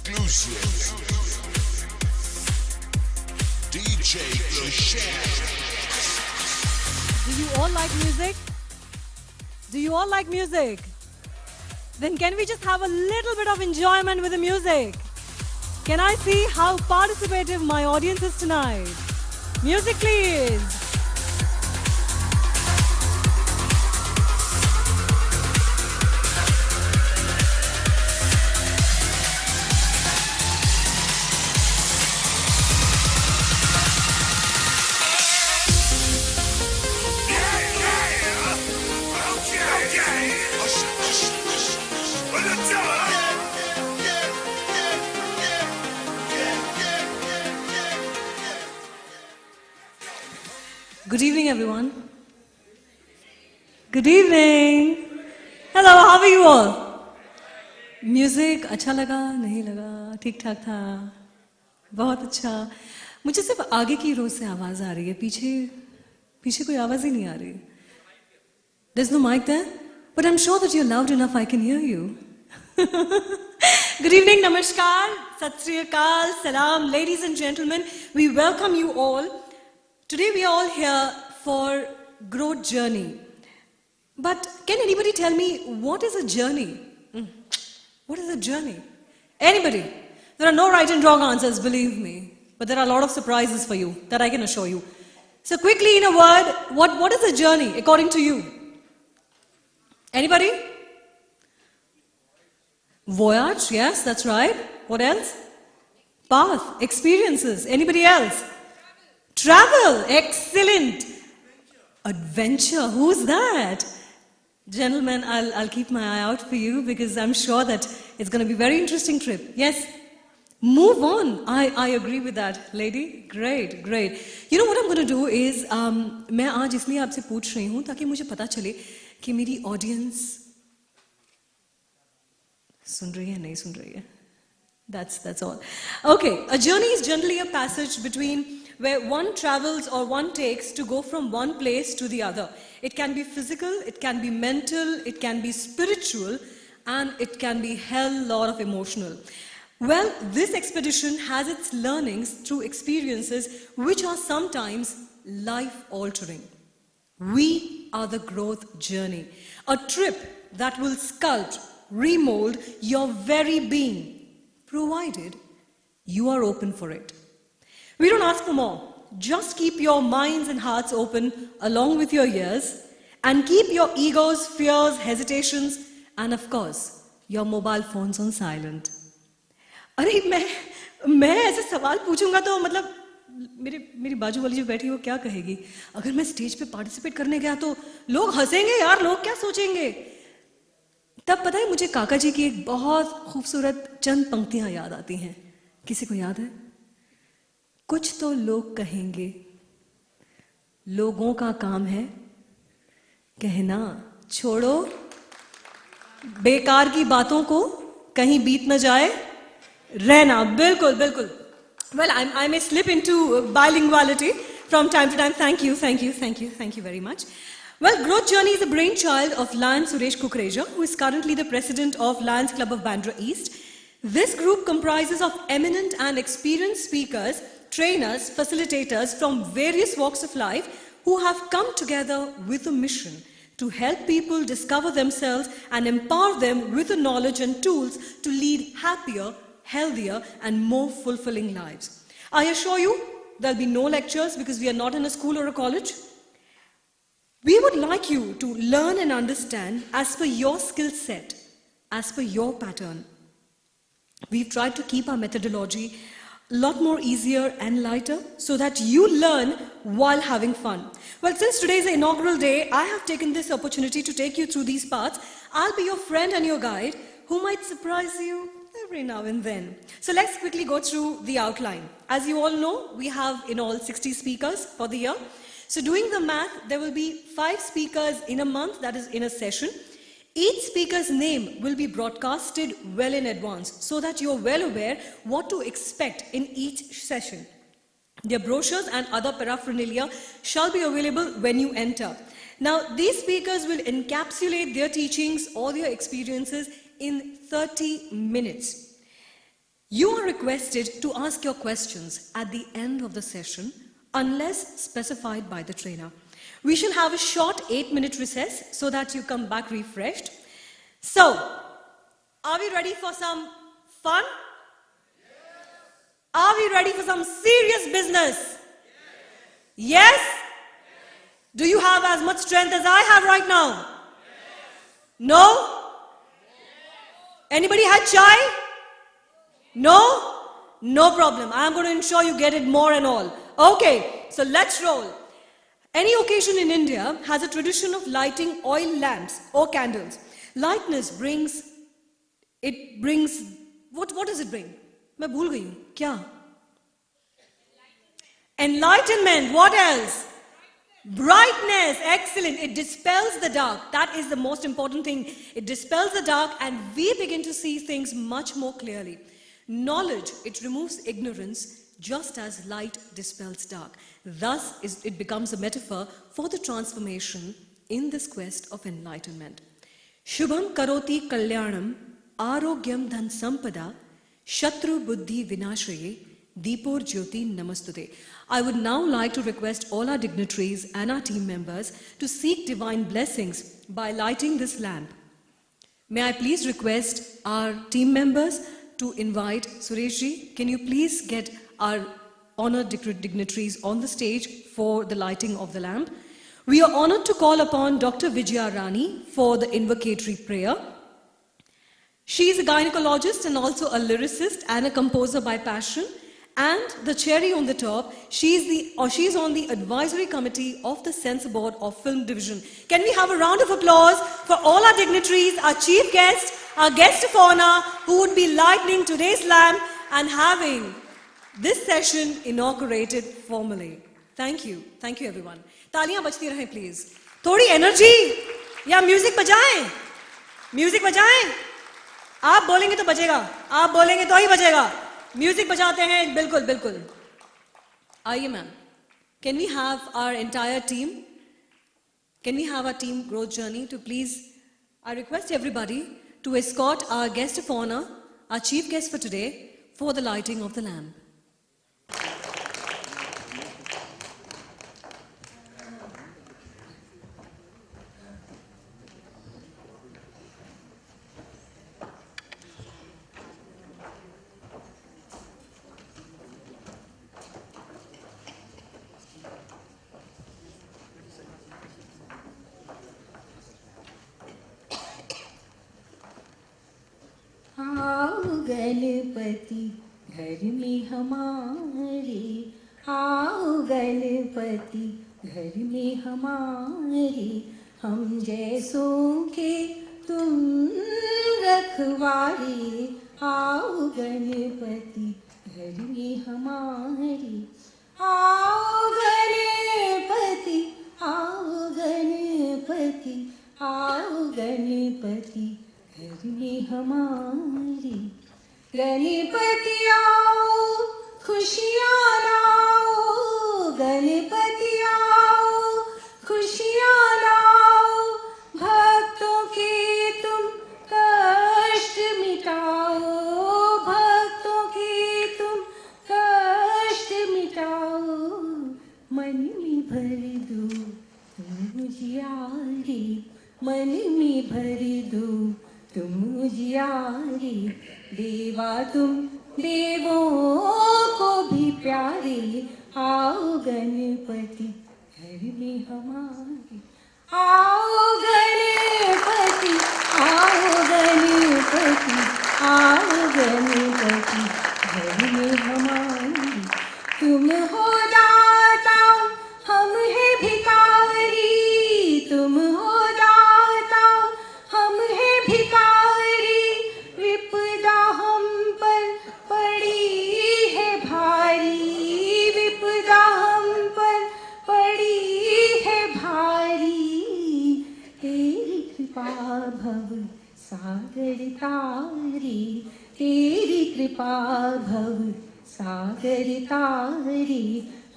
exclusive. DJ Share. Do you all like music? Do you all like music? Then can we just have a little bit of enjoyment with the music? Can I see how participative my audience is tonight? Music please. Good evening, everyone. Good evening. Hello, how are you all? Music अच्छा लगा, नहीं लगा, ठीक ठाक था, बहुत अच्छा. मुझे सिर्फ आगे की रो से आवाज आ रही है, पीछे कोई आवाज ही नहीं आ रही. There's no mic there, but I'm sure that you're loud enough. I can hear you. Good evening, namaskar, sat sri akal, salam, ladies and gentlemen. We welcome you all. Today we are all here for growth journey. But can anybody tell me what is a journey? What is a journey? Anybody? There are no right and wrong answers, believe me. But there are a lot of surprises for you that I can assure you. So quickly in a word, what is a journey according to you? Anybody? Voyage, yes, that's right. What else? Path, experiences. Anybody else? Travel, excellent. Adventure, who's that? Gentlemen, I'll keep my eye out for you because I'm sure that it's going to be a very interesting trip. Yes? Move on. I agree with that. Lady, great, great. You know what I'm going to do is, मैं आज इसलिए आपसे पूछ रही हूँ ताकि मुझे पता चले कि मेरी audience सुन रही है, नहीं सुन रही है. That's all. Okay, a journey is generally a passage between where one travels or one takes to go from one place to the other. It can be physical, it can be mental, it can be spiritual, and it can be hell lot of emotional. Well, this expedition has its learnings through experiences which are sometimes life-altering. We are the growth journey, a trip that will sculpt, remold your very being, provided you are open for it. We don't ask for more. Just keep your minds and hearts open along with your ears and keep your egos, fears, hesitations and of course, your mobile phones on silent. अरे मैं ऐसे सवाल पूछूंगा तो मतलब मेरी बाजू वाली जो बैठी है वो क्या कहेगी? अगर मैं स्टेज पे पार्टिसिपेट करने गया तो लोग हंसेंगे यार, लोग क्या सोचेंगे? तब पता है मुझे काका जी की एक बहुत खूबसूरत चंद पंक्तियां याद आती हैं. किसी को याद है? कुछ तो लोग कहेंगे, लोगों का काम है कहना, छोड़ो बेकार की बातों को, कहीं बीत न जाए रहना. बिल्कुल बिल्कुल. Well, I may slip into bilinguality from time to time. Thank you very much. Well, Growth Journey is a brainchild of Lion Suresh Kukreja, who is currently the president of Lions Club of Bandra East. This group comprises of eminent and experienced speakers, trainers, facilitators from various walks of life who have come together with a mission to help people discover themselves and empower them with the knowledge and tools to lead happier, healthier and more fulfilling lives. I assure you, there'll be no lectures because we are not in a school or a college. We would like you to learn and understand as per your skill set, as per your pattern. We've tried to keep our methodology a lot more easier and lighter so that you learn while having fun. Well, since today is the inaugural day, I have taken this opportunity to take you through these paths. I'll be your friend and your guide who might surprise you every now and then. So let's quickly go through the outline. As you all know, we have in all 60 speakers for the year. So doing the math, there will be 5 speakers in a month, that is in a session. Each speaker's name will be broadcasted well in advance so that you're well aware what to expect in each session. Their brochures and other paraphernalia shall be available when you enter. Now, these speakers will encapsulate their teachings or their experiences in 30 minutes. You are requested to ask your questions at the end of the session unless specified by the trainer. We shall have a short 8-minute recess so that you come back refreshed. So, are we ready for some fun? Are we ready for some serious business? Yes? Do you have as much strength as I have right now? No? Anybody had chai? No? No problem. I'm going to ensure you get it more and all. Okay, so let's roll. Any occasion in India has a tradition of lighting oil lamps or candles. Lightness brings, what does it bring? मैं भूल गई हूँ, क्या? Enlightenment, what else? Brightness, excellent. It dispels the dark. That is the most important thing. It dispels the dark and we begin to see things much more clearly. Knowledge, it removes ignorance just as light dispels dark. Thus, it becomes a metaphor for the transformation in this quest of enlightenment. Shubham karoti kalyanam arogyam dhan sampada shatru buddhi vinashaye Deepor Jyoti Namastute. I would now like to request all our dignitaries and our team members to seek divine blessings by lighting this lamp. May I please request our team members to invite Sureshji. Can you please get our honored dignitaries on the stage for the lighting of the lamp? We are honored to call upon Dr. Vijaya Rani for the invocatory prayer. She is a gynecologist and also a lyricist and a composer by passion. And the cherry on the top, she's on the advisory committee of the Censor Board of Film Division. Can we have a round of applause for all our dignitaries, our chief guest, our guest of honor, who would be lighting today's lamp and having this session inaugurated formally. Thank you everyone. तालियां बजती रहें please. थोड़ी energy या music बजाएं. Music बजाएं. आप बोलेंगे तो बजेगा. आप बोलेंगे तो ही बजेगा. म्यूजिक बजाते हैं बिल्कुल बिल्कुल आइए ma'am can we have our entire team can we have our team growth journey too please I request everybody to escort our guest of honour our chief guest for today for the lighting of the lamp Ganpati घर में हमारे आओ गणपति घर में हमारे हम जैसों के तुम रखवारे आओ गणपति घर में हमारे आओ गणपति आओ गणपति आओ गणपति घर में हमारे गणपति आओ खुशियाँ लाओ गणपति आओ खुशियाँ लाओ भक्तों के तुम कष्ट मिटाओ भक्तों के तुम कष्ट मिटाओ मन में भर दो तुम उजियारे मन में भर दो तुम उजियारे देवा तुम देवों को भी प्यारे आओ गणपति घर में हमारे आओ गणपति आओ गणपति आओ गणपति घर में हमारे तुम हो दाता हम है भिखारी तुम हो दाता हम है भिखारी विपदा हम पर पड़ी है भारी विपदा हम पर पड़ी है भारी तेरी कृपा भव सागर तारे तेरी कृपा भव सागर तारे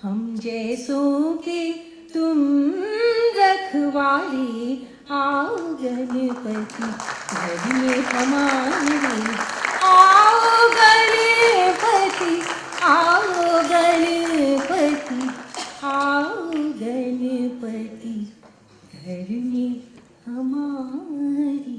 हम जैसों के तुम रखवारे आओ गणपति घर में हमारे आओ गणपति आओ गणपति आओ गणपति घर में हमारी.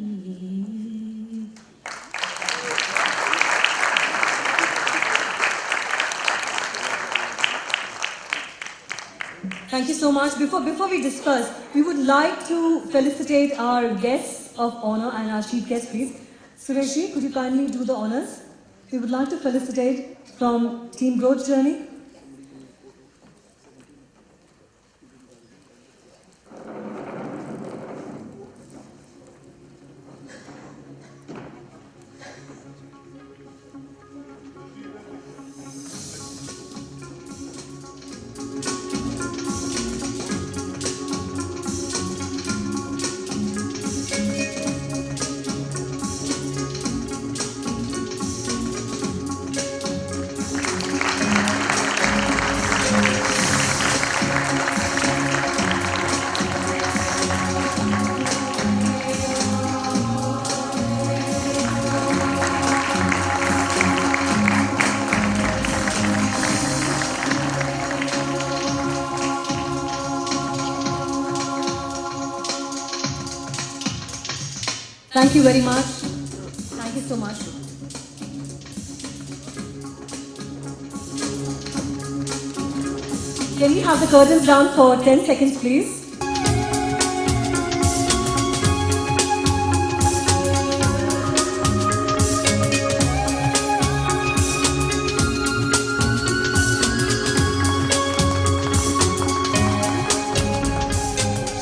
Thank you so much. Before we disperse, we would like to felicitate our guests of honor and our chief guest, please. Sureshji, could you kindly do the honors? We would like to felicitate from Team Growth Journey. Thank you very much. Thank you so much. Can we have the curtains down for 10 seconds, please?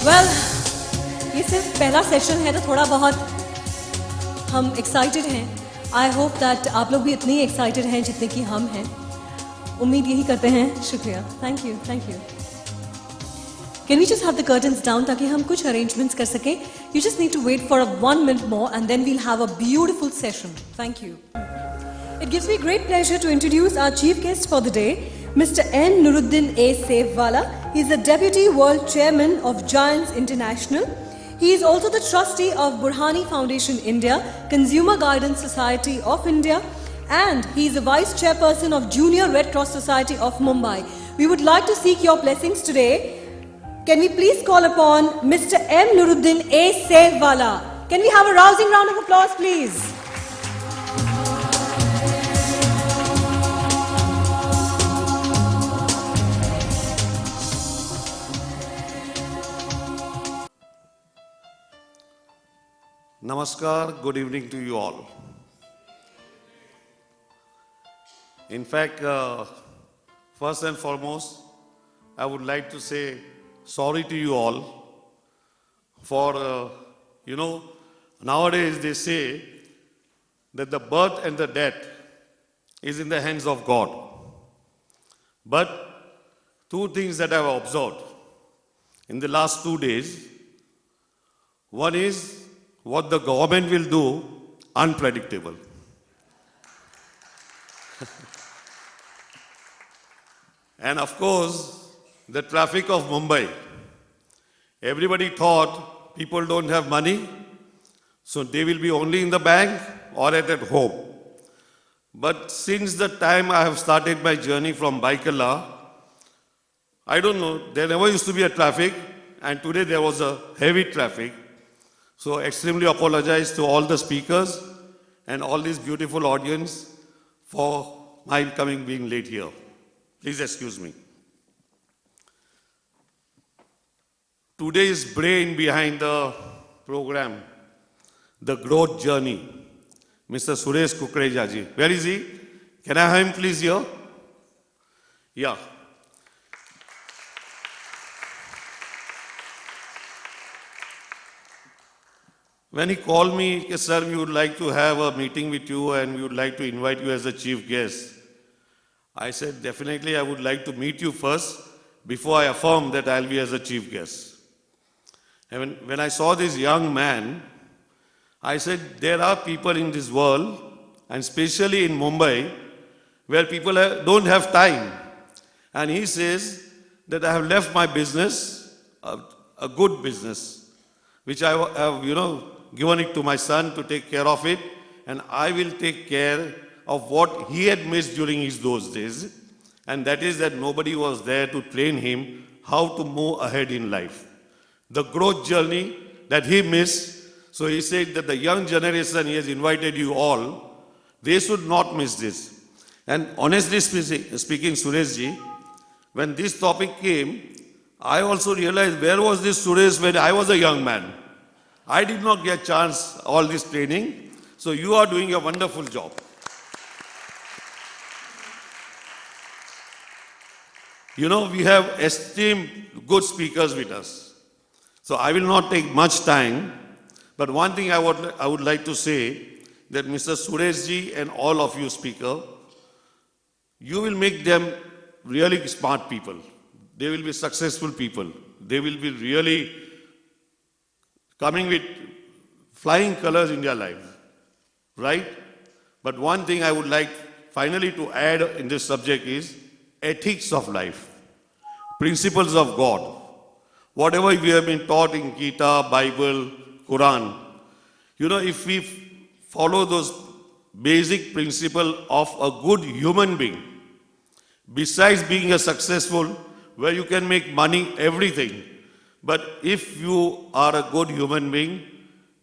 Well, ये सिर्फ पहला session है तो थोड़ा बहुत हम excited हैं. I hope that आप लोग भी इतने ही एक्साइटेड हैं जितने कि हम हैं. उम्मीद यही करते हैं. शुक्रिया. Thank you. Thank you. Can we just have the curtains down ताकि हम कुछ अरेंजमेंट्स कर सकें. You just need to wait for 1 minute more and then we'll have a beautiful session. Thank you. It gives me great pleasure to introduce our chief guest for the day, Mr. N. Nuruddin A. Sevwala. He is the Deputy World Chairman of Giants International. He is also the trustee of Burhani Foundation India, Consumer Guidance Society of India, and he is the Vice Chairperson of Junior Red Cross Society of Mumbai. We would like to seek your blessings today. Can we please call upon Mr. M. Nuruddin A. Sevwala? Can we have a rousing round of applause, please? Namaskar, good evening to you all. In fact, first and foremost, I would like to say sorry to you all for, nowadays they say that the birth and the death is in the hands of God. But two things that I have observed in the last 2 days. One is what the government will do, unpredictable. And of course, the traffic of Mumbai. Everybody thought people don't have money, so they will be only in the bank or at home. But since the time I have started my journey from Baikala, I don't know, there never used to be a traffic, and today there was a heavy traffic. So extremely apologize to all the speakers and all this beautiful audience for my being late here. Please excuse me. Today's brain behind the program, The Growth Journey, Mr. Suresh Kukreja ji. Where is he? Can I have him please here? Yeah. When he called me, sir, we would like to have a meeting with you and we would like to invite you as a chief guest. I said, definitely I would like to meet you first before I affirm that I'll be as a chief guest. And when I saw this young man, I said, there are people in this world, and especially in Mumbai, where people don't have time. And he says that I have left my business, a good business, which I have, given it to my son to take care of it, and I will take care of what he had missed during his those days, and that is that nobody was there to train him how to move ahead in life. The growth journey that he missed, so he said that the young generation, he has invited you all, they should not miss this. And honestly speaking, Sureshji, when this topic came, I also realized where was this Suresh when I was a young man. I did not get chance all this training, so you are doing a wonderful job. You know, we have esteemed good speakers with us. So I will not take much time, but one thing I would like to say that Mr. Sureshji and all of you speaker, you will make them really smart people. They will be successful people. They will be really coming with flying colors in their life, right? But one thing I would like finally to add in this subject is ethics of life, principles of God. Whatever we have been taught in Gita, Bible, Quran, you know, if we follow those basic principles of a good human being, besides being a successful, where you can make money, everything, but if you are a good human being,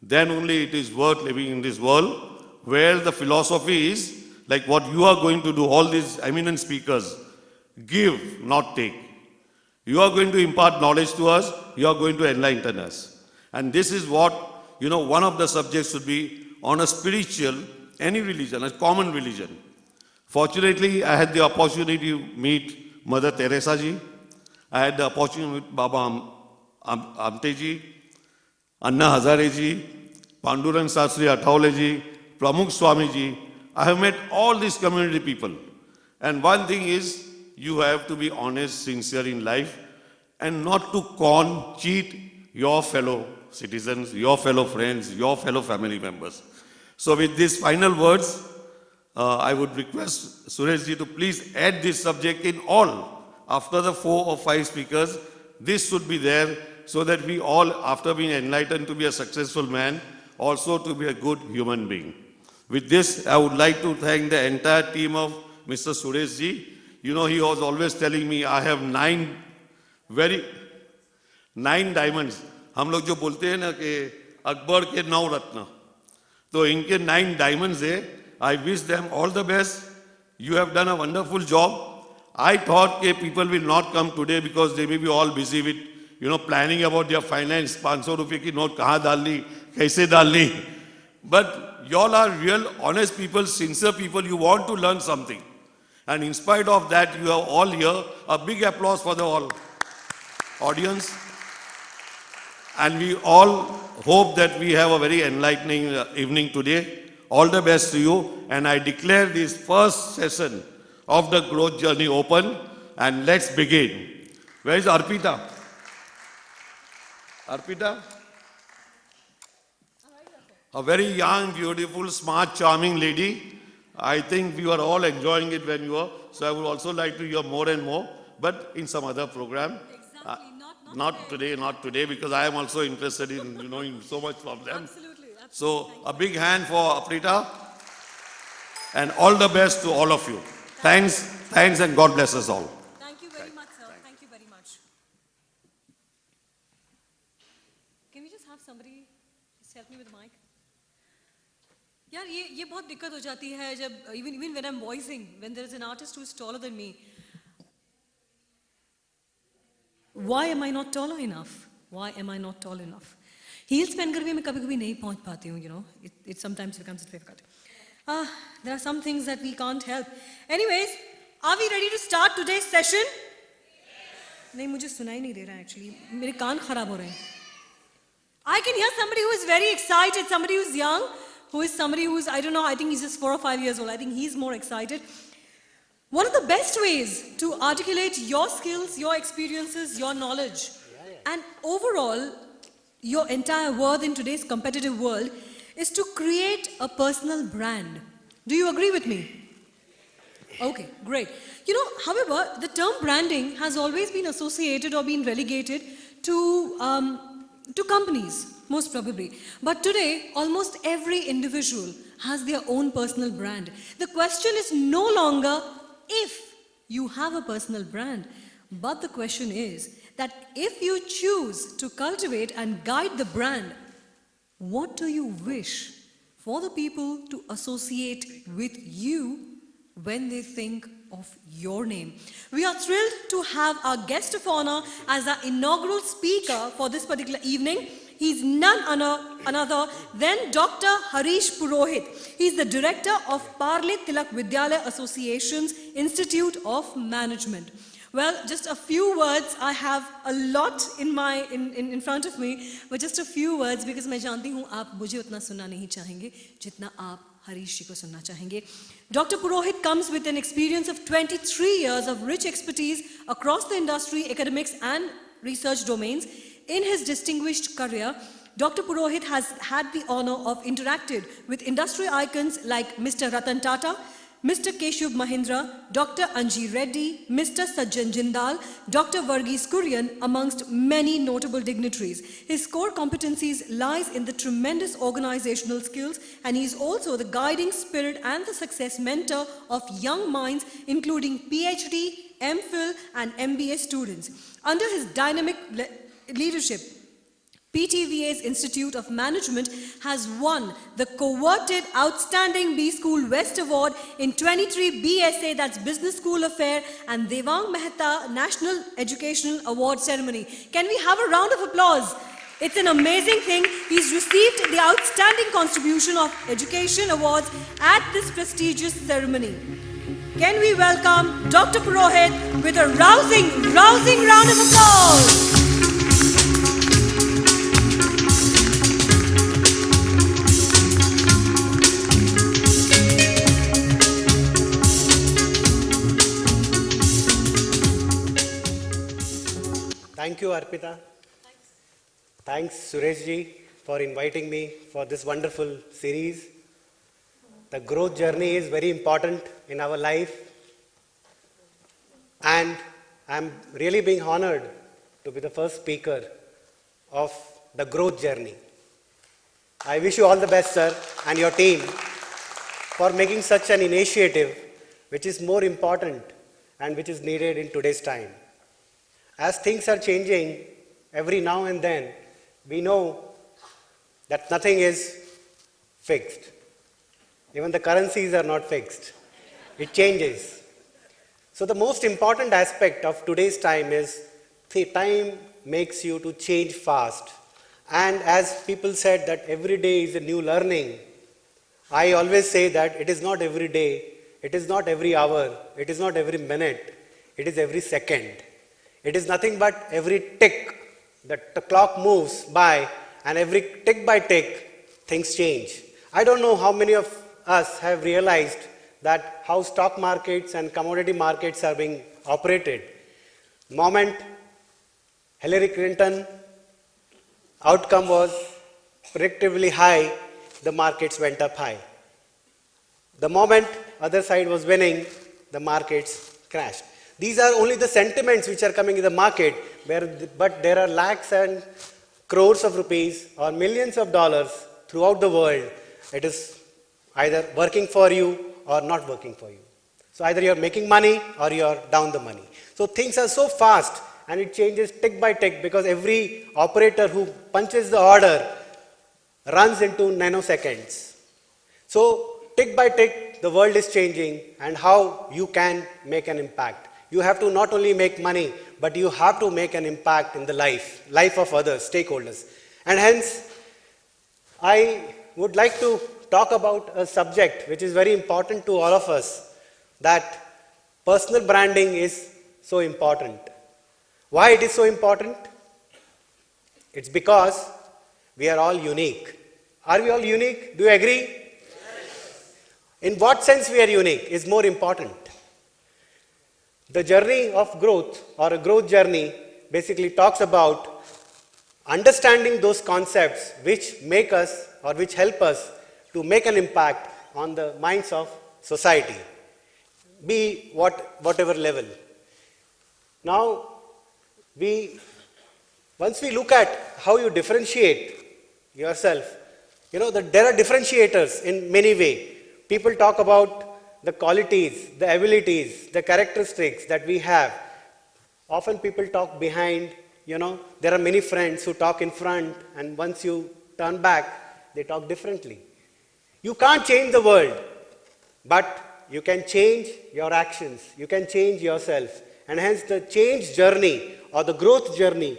then only it is worth living in this world, where the philosophy is like what you are going to do, all these eminent speakers, give, not take. You are going to impart knowledge to us, you are going to enlighten us. And this is what, you know, one of the subjects should be on a spiritual, any religion, a common religion. Fortunately, I had the opportunity to meet Mother Teresa ji. I had the opportunity to meet Baba Amte ji, Anna Hazare ji, Pandurang Sastri Athawale ji, Pramukh Swami ji. I have met all these community people. And one thing is, you have to be honest, sincere in life, and not to cheat your fellow citizens, your fellow friends, your fellow family members. So with these final words, I would request Sureshji to please add this subject in all. After the 4 or 5 speakers, this should be there so that we all, after being enlightened to be a successful man, also to be a good human being. With this, I would like to thank the entire team of Mr. Sureshji. You know, he was always telling me, I have 9 diamonds. हम लोग जो बोलते हैं ना कि अकबर के 9 रत्न, तो इनके 9 diamonds है. I wish them all the best. You have done a wonderful job. I thought that people will not come today because they may be all busy with, you know, planning about their finance. 500 रुपए की note कहाँ डालनी, कैसे डालनी. But y'all are real, honest people, sincere people. You want to learn something. And in spite of that, you are all here. A big applause for the all audience. And we all hope that we have a very enlightening evening today. All the best to you. And I declare this first session of the growth journey open. And let's begin. Where is Arpita? Arpita? A very young, beautiful, smart, charming lady. I think we were all enjoying it when you were. So I would also like to hear more and more, but in some other program. Exactly, not today, because I am also interested in knowing so much from them. Absolutely. So a big hand for Aprita, and all the best to all of you. Thanks, and God bless us all. Thank you very much, sir. Thank you very much. Can we just have somebody just help me with the mic? यार ये बहुत दिक्कत हो जाती है जब even when I'm voicing, when there is an artist who is taller than me. Why am I not taller enough? Why am I not tall enough? Heels पहन कर भी मैं कभी-कभी नहीं पहुंच पाती हूँ, you know. It sometimes becomes difficult. There are some things that we can't help. Anyways, are we ready to start today's session? नहीं, मुझे सुनाई नहीं दे रहा actually. मेरे कान खराब हो रहे हैं. I can hear somebody who is very excited, somebody who is young, who is somebody who is, I don't know, I think he's just 4 or 5 years old. I think he's more excited. One of the best ways to articulate your skills, your experiences, your knowledge, and overall, your entire worth in today's competitive world is to create a personal brand. Do you agree with me? Okay, great. You know, however, the term branding has always been associated or been relegated to companies. most probably. But today, almost every individual has their own personal brand. The question is no longer if you have a personal brand, but the question is that if you choose to cultivate and guide the brand, what do you wish for the people to associate with you when they think of your name? We are thrilled to have our guest of honor as our inaugural speaker for this particular evening. He's none another than Dr. Harish Purohit. He's the director of Parle Tilak Vidyalaya Association's Institute of Management. Well, just a few words. I have a lot in front of me, but just a few words because मैं जानती हूँ आप मुझे उतना सुनना नहीं चाहेंगे जितना आप हरीश जी को सुनना चाहेंगे. Dr. Purohit comes with an experience of 23 years of rich expertise across the industry, academics and research domains. In his distinguished career, Dr. Purohit has had the honor of interacting with industry icons like Mr. Ratan Tata, Mr. Keshub Mahindra, Dr. Anji Reddy, Mr. Sajjan Jindal, Dr. Varghese Kurian, amongst many notable dignitaries. His core competencies lies in the tremendous organizational skills, and he is also the guiding spirit and the success mentor of young minds, including PhD, MPhil, and MBA students. Under his dynamic leadership, PTVA's Institute of Management has won the coveted Outstanding B School West Award in 23 BSA, that's Business School Affair, and Devang Mehta National Educational Award Ceremony. Can we have a round of applause? It's an amazing thing. He's received the Outstanding Contribution of Education Awards at this prestigious ceremony. Can we welcome Dr. Purohit with a rousing round of applause? Thank you, Arpita. Thanks, Suresh ji, for inviting me for this wonderful series. The growth journey is very important in our life, and I'm really being honored to be the first speaker of the growth journey. I wish you all the best, sir, and your team for making such an initiative which is more important and which is needed in today's time. As things are changing every now and then, we know that nothing is fixed. Even the currencies are not fixed. It changes. So the most important aspect of today's time is the time makes you to change fast. And as people said that every day is a new learning, I always say that it is not every day, it is not every hour, it is not every minute, it is every second. It is nothing but every tick that the clock moves by, and every tick by tick, things change. I don't know how many of us have realized that how stock markets and commodity markets are being operated. The moment Hillary Clinton outcome was predictably high, the markets went up high. The moment other side was winning, the markets crashed. These are only the sentiments which are coming in the market, but there are lakhs and crores of rupees or millions of dollars throughout the world. It is either working for you or not working for you. So either you're making money or you're down the money. So things are so fast and it changes tick by tick because every operator who punches the order runs into nanoseconds. So tick by tick, the world is changing and how you can make an impact. You have to not only make money, but you have to make an impact in the life of others, stakeholders. And hence, I would like to talk about a subject which is very important to all of us, that personal branding is so important. Why it is so important? It's because we are all unique. Are we all unique? Do you agree? Yes. In what sense we are unique is more important. The journey of growth or a growth journey basically talks about understanding those concepts which make us or which help us to make an impact on the minds of society, be whatever level. Now, once we look at how you differentiate yourself. You know that there are differentiators in many ways. People talk about the qualities, the abilities, the characteristics that we have. Often people talk behind, there are many friends who talk in front, and once you turn back, they talk differently. You can't change the world, but you can change your actions. You can change yourself. And hence the change journey or the growth journey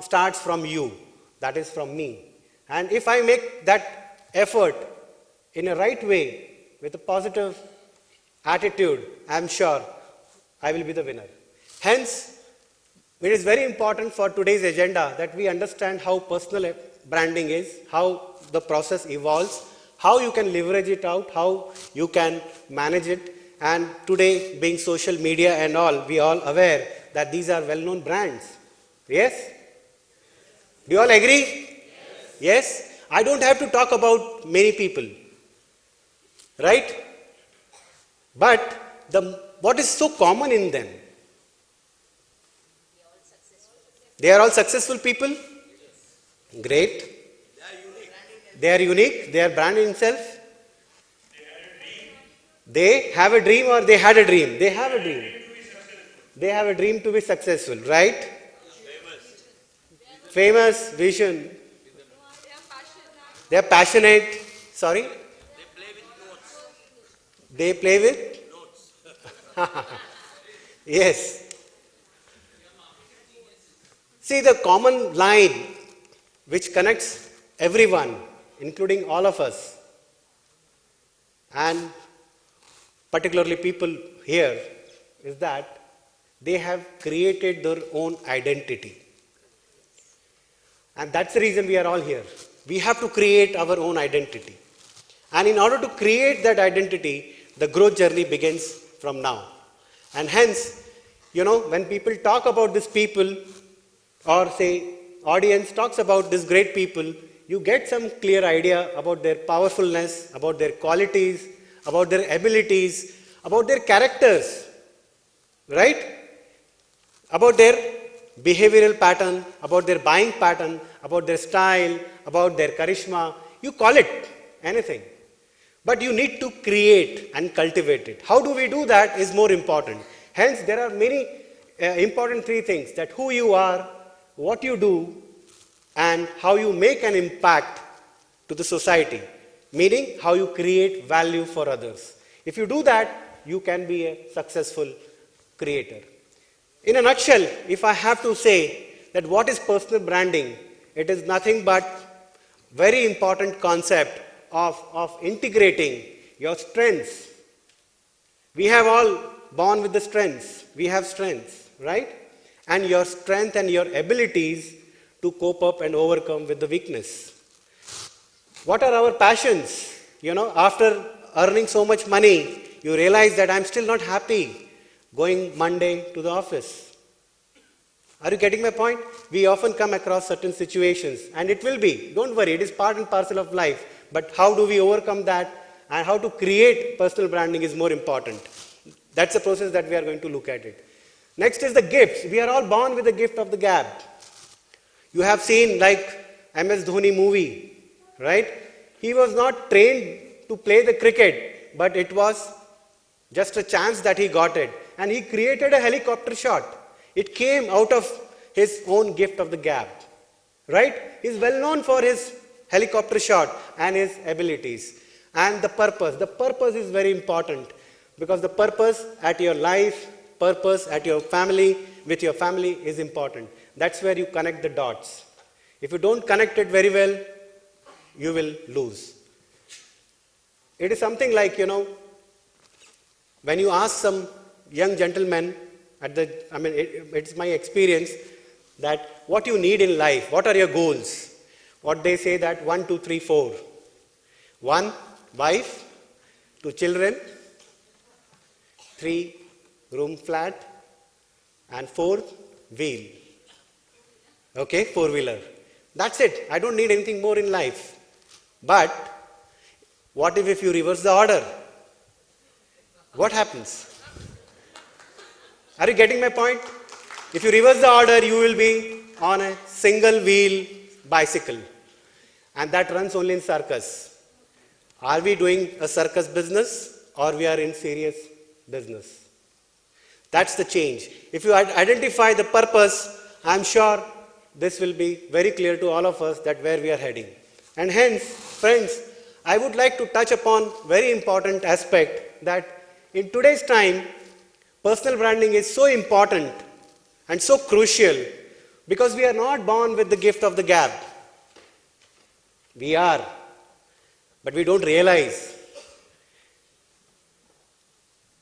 starts from you. That is from me. And if I make that effort in a right way, with a positive attitude, I am sure I will be the winner. Hence, it is very important for today's agenda that we understand how personal branding is, how the process evolves, how you can leverage it out, how you can manage it. And today, being social media and all, we are all aware that these are well-known brands. Yes? Do you all agree? Yes? I don't have to talk about many people. Right? But what is so common in them? They are all successful people? Great. They are unique. They are brand in itself. They have a dream or they had a dream? They have a dream. They have a dream to be successful, right? Famous vision. They are passionate. Sorry? They play with notes. Yes. See, the common line which connects everyone, including all of us, and particularly people here, is that they have created their own identity. And that's the reason we are all here. We have to create our own identity. And in order to create that identity, the growth journey begins from now. And hence, when people talk about these people, or say, audience talks about these great people, you get some clear idea about their powerfulness, about their qualities, about their abilities, about their characters, right? About their behavioral pattern, about their buying pattern, about their style, about their charisma. You call it anything. But you need to create and cultivate it. How do we do that is more important. Hence, there are many important three things: that who you are, what you do, and how you make an impact to the society. Meaning, how you create value for others. If you do that, you can be a successful creator. In a nutshell, if I have to say that what is personal branding, it is nothing but very important concept of integrating your strengths. We have all born with the strengths. We have strengths, right? And your strength and your abilities to cope up and overcome with the weakness. What are our passions? After earning so much money, you realize that I'm still not happy going Monday to the office. Are you getting my point? We often come across certain situations, and it will be, don't worry, it is part and parcel of life. But how do we overcome that, and how to create personal branding is more important. That's the process that we are going to look at it. Next is the gifts. We are all born with the gift of the gab. You have seen like MS Dhoni movie, right? He was not trained to play the cricket, but it was just a chance that he got it. And he created a helicopter shot. It came out of his own gift of the gab, right? He's well known for his helicopter shot and his abilities. And the purpose is very important, because the purpose at your life, purpose at your family, with your family is important. That's where you connect the dots. If you don't connect it very well, you will lose. It is something like, when you ask some young gentlemen it's my experience that what you need in life, what are your goals? What they say that 1, 2, 3, 4. 1, wife, 2 children, 3, room flat, and 4, wheel. Okay, 4-wheeler. That's it. I don't need anything more in life. But what if you reverse the order? What happens? Are you getting my point? If you reverse the order, you will be on a single wheel bicycle. and that runs only in circus. Are we doing a circus business or we are in serious business? That's the change. If you identify the purpose, I'm sure this will be very clear to all of us that where we are heading. And hence, friends, I would like to touch upon very important aspect that in today's time, personal branding is so important and so crucial because we are not born with the gift of the gab. We are, but we don't realize.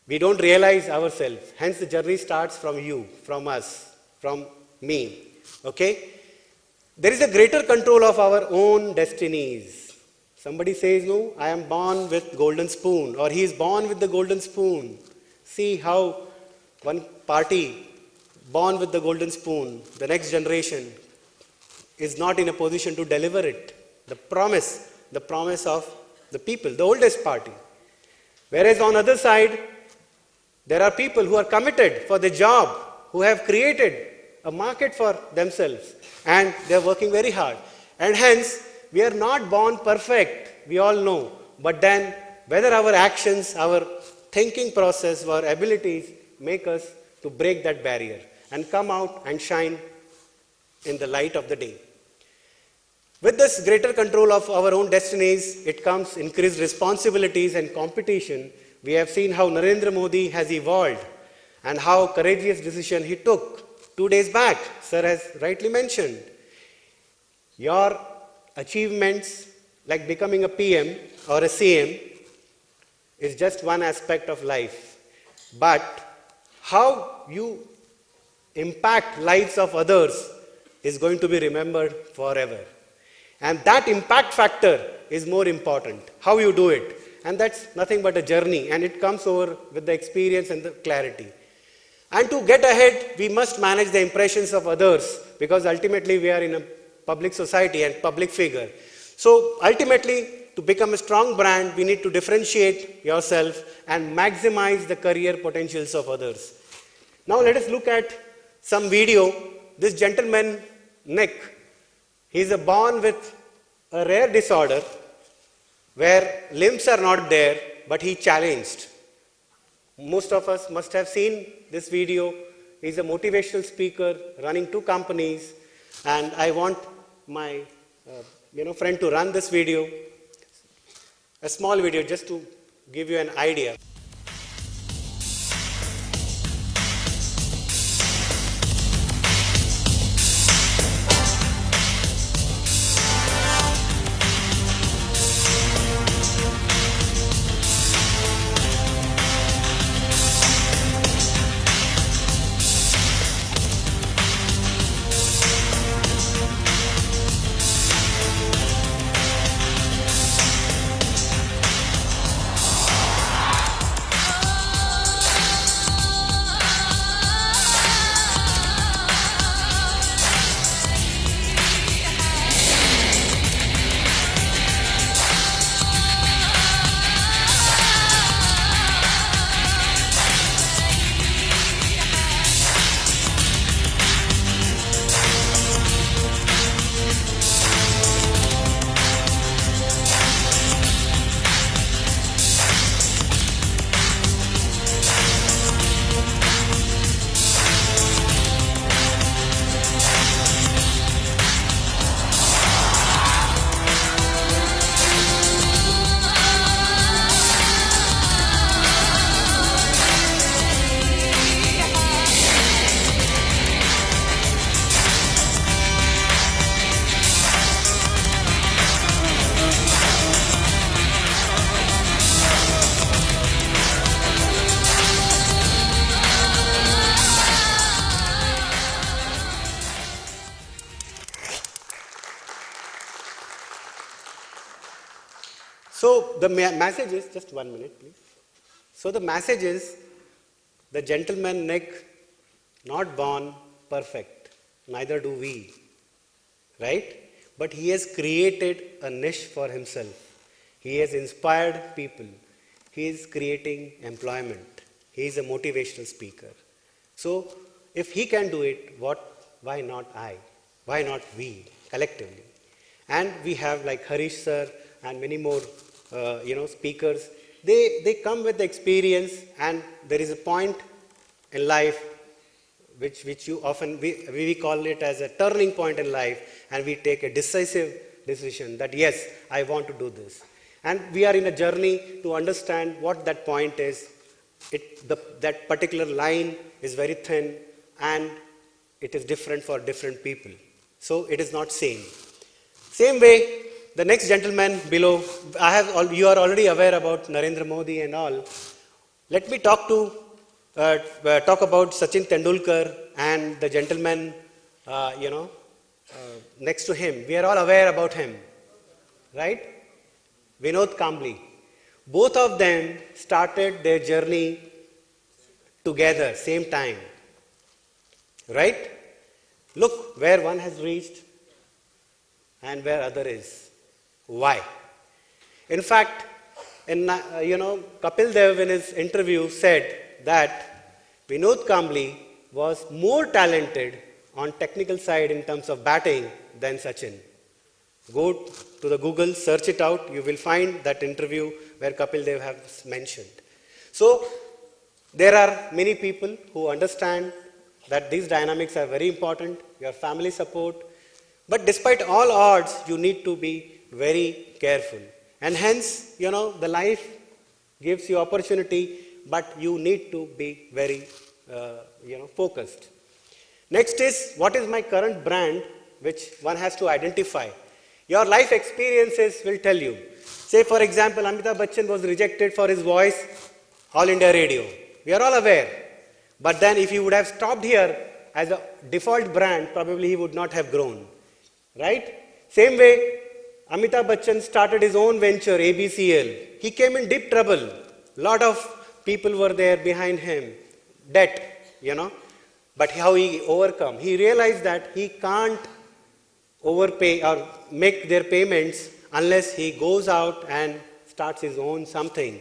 We don't realize ourselves. Hence the journey starts from you, from us, from me. Okay? There is a greater control of our own destinies. Somebody says, no, I am born with golden spoon, or he is born with the golden spoon. See how one party born with the golden spoon, the next generation is not in a position to deliver it. The promise of the people, the oldest party. Whereas on the other side, there are people who are committed for the job, who have created a market for themselves, and they are working very hard. And hence, we are not born perfect, we all know. But then, whether our actions, our thinking process, our abilities make us to break that barrier and come out and shine in the light of the day. With this greater control of our own destinies, it comes increased responsibilities and competition. We have seen how Narendra Modi has evolved and how courageous decision he took 2 days back. Sir has rightly mentioned. Your achievements like becoming a PM or a CM is just one aspect of life. But how you impact lives of others is going to be remembered forever. And that impact factor is more important, how you do it. And that's nothing but a journey, and it comes over with the experience and the clarity. And to get ahead, we must manage the impressions of others, because ultimately we are in a public society and public figure. So ultimately, to become a strong brand, we need to differentiate yourself and maximize the career potentials of others. Now let us look at some video. This gentleman, Nick, he is born with a rare disorder where limbs are not there, but he challenged. Most of us must have seen this video. He is a motivational speaker running 2 companies, and I want my friend to run this video, a small video just to give you an idea. So the message is, just 1 minute please. So the message is, the gentleman Nick, not born perfect, neither do we, right? But he has created a niche for himself. He has inspired people. He is creating employment. He is a motivational speaker. So if he can do it, why not I? Why not we collectively? And we have like Harish sir and many more, speakers. They come with the experience, and there is a point in life which you often, we call it as a turning point in life, and we take a decisive decision that yes, I want to do this. And we are in a journey to understand what that point is. That particular line is very thin, and it is different for different people. So it is not same. Same way, the next gentleman below, you are already aware about Narendra Modi and all. Let me talk about Sachin Tendulkar and the gentleman, next to him. We are all aware about him, right? Vinod Kambli. Both of them started their journey together, same time, right? Look where one has reached and where other is. Why? In fact, Kapil Dev in his interview said that Vinod Kambli was more talented on technical side in terms of batting than Sachin. Go to the Google, search it out, you will find that interview where Kapil Dev has mentioned. So, there are many people who understand that these dynamics are very important, your family support, but despite all odds, you need to be very careful. And hence, the life gives you opportunity, but you need to be very, focused. Next is, what is my current brand, which one has to identify. Your life experiences will tell you. Say, for example, Amitabh Bachchan was rejected for his voice, All India Radio. We are all aware. But then if he would have stopped here as a default brand, probably he would not have grown. Right? Same way, Amitabh Bachchan started his own venture, ABCL. He came in deep trouble. Lot of people were there behind him. Debt, But how he overcome? He realized that he can't overpay or make their payments unless he goes out and starts his own something.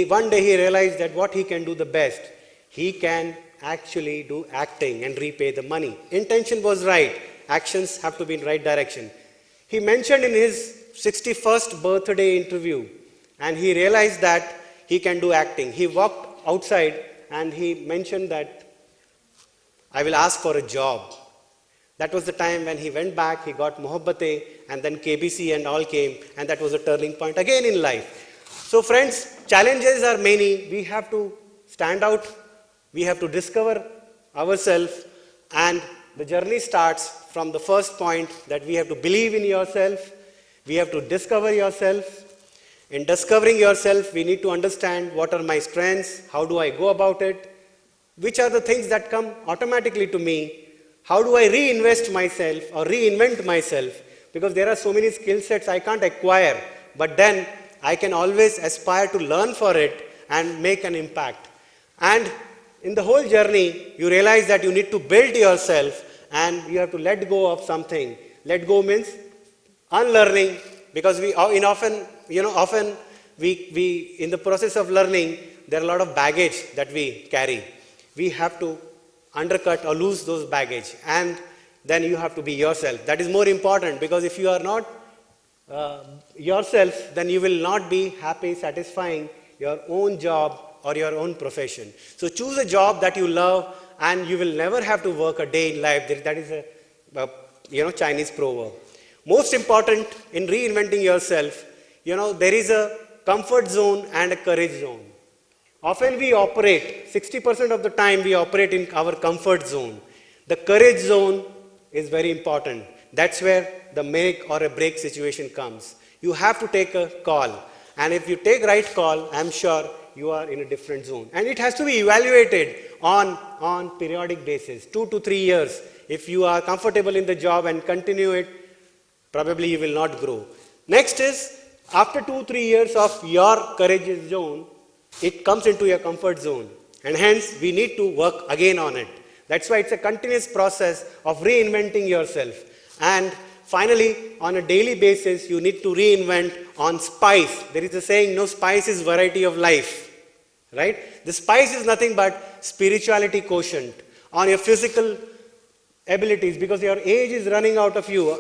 One day he realized that what he can do the best, he can actually do acting and repay the money. Intention was right. Actions have to be in right direction. He mentioned in his 61st birthday interview, and he realized that he can do acting. He walked outside and he mentioned that I will ask for a job. That was the time when he went back, he got Mohabbatein, and then KBC and all came, and that was a turning point again in life. So friends, challenges are many. We have to stand out. We have to discover ourselves, and the journey starts from the first point that we have to believe in yourself. We have to discover yourself. In discovering yourself, we need to understand what are my strengths, how do I go about it, which are the things that come automatically to me, how do I reinvest myself or reinvent myself, because there are so many skill sets I can't acquire, but then I can always aspire to learn for it and make an impact. And in the whole journey, you realize that you need to build yourself and you have to let go of something. Let go means unlearning, because often we in the process of learning, there are a lot of baggage that we carry. We have to undercut or lose those baggage, and then you have to be yourself. That is more important, because if you are not yourself, then you will not be happy, satisfying your own job or your own profession. So choose a job that you love, and you will never have to work a day in life. That is a Chinese proverb. Most important in reinventing yourself, there is a comfort zone and a courage zone. Often we operate, 60% of the time we operate in our comfort zone. The courage zone is very important. That's where the make or a break situation comes. You have to take a call. And if you take right call, I'm sure you are in a different zone. And it has to be evaluated on periodic basis, 2 to 3 years. If you are comfortable in the job and continue it, probably you will not grow. Next is, after 2-3 years of your courageous zone, it comes into your comfort zone. And hence, we need to work again on it. That's why it's a continuous process of reinventing yourself. And finally, on a daily basis, you need to reinvent on spice. There is a saying, no spice is variety of life. Right? The spice is nothing but spirituality quotient on your physical abilities, because your age is running out of you,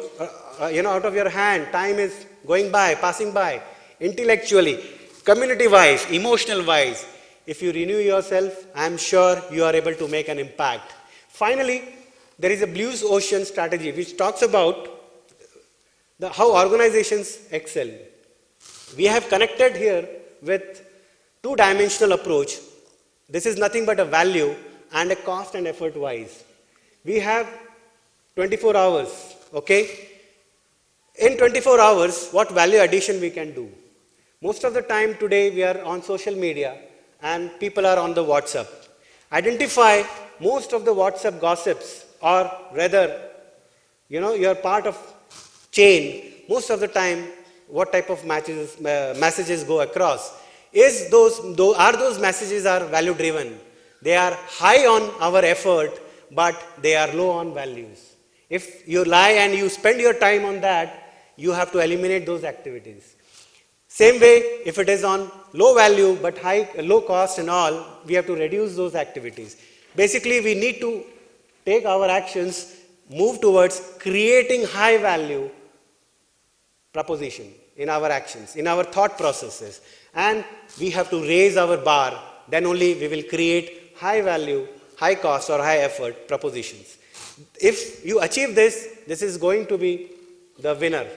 out of your hand. Time is going by, passing by. Intellectually, community-wise, emotional-wise, if you renew yourself, I am sure you are able to make an impact. Finally, there is a Blue Ocean strategy which talks about how organizations excel. We have connected here with two-dimensional approach. This is nothing but a value and a cost and effort wise. We have 24 hours, okay? In 24 hours, what value addition we can do? Most of the time today we are on social media and people are on the WhatsApp. Identify most of the WhatsApp gossips, or rather, you're part of chain. Most of the time, what type of messages go across? Are those messages are value driven? They are high on our effort, but they are low on values. If you lie and you spend your time on that, you have to eliminate those activities. Same way, if it is on low value but low cost and all, we have to reduce those activities. Basically, we need to take our actions, move towards creating high value proposition in our actions, in our thought processes. And we have to raise our bar, then only we will create high value, high cost or high effort propositions. If you achieve this, this is going to be the winner.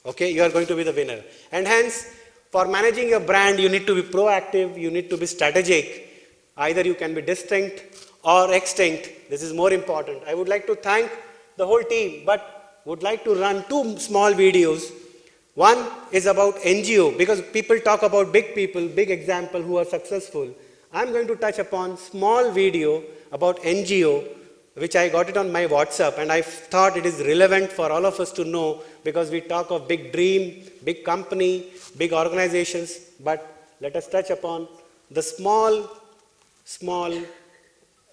Okay, you are going to be the winner. And hence, for managing your brand, you need to be proactive, you need to be strategic. Either you can be distinct or extinct. This is more important. I would like to thank the whole team, but would like to run two small videos. One is about NGO, because people talk about big people, big example who are successful. I'm going to touch upon small video about NGO, which I got it on my WhatsApp, and I thought it is relevant for all of us to know, because we talk of big dream, big company, big organizations, but let us touch upon the small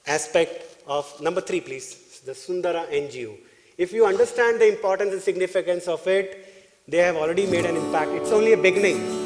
aspect of number 3, please, the Sundara NGO. If you understand the importance and significance of it, they have already made an impact. It's only a beginning.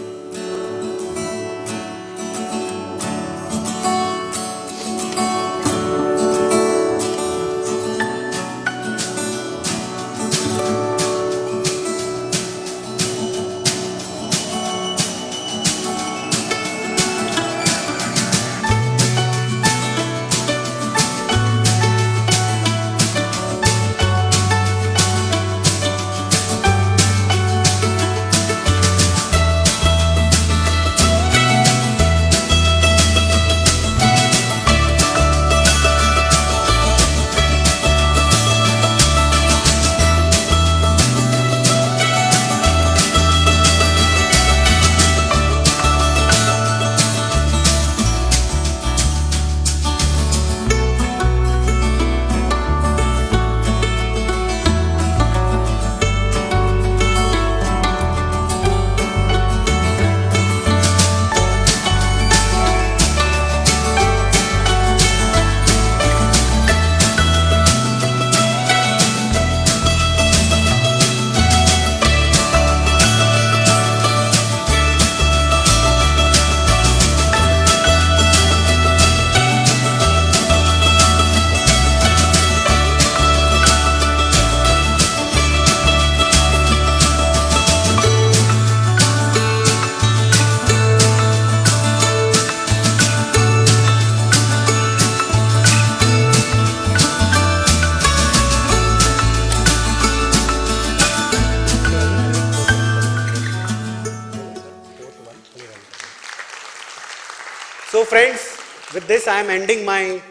So friends, with this I am ending my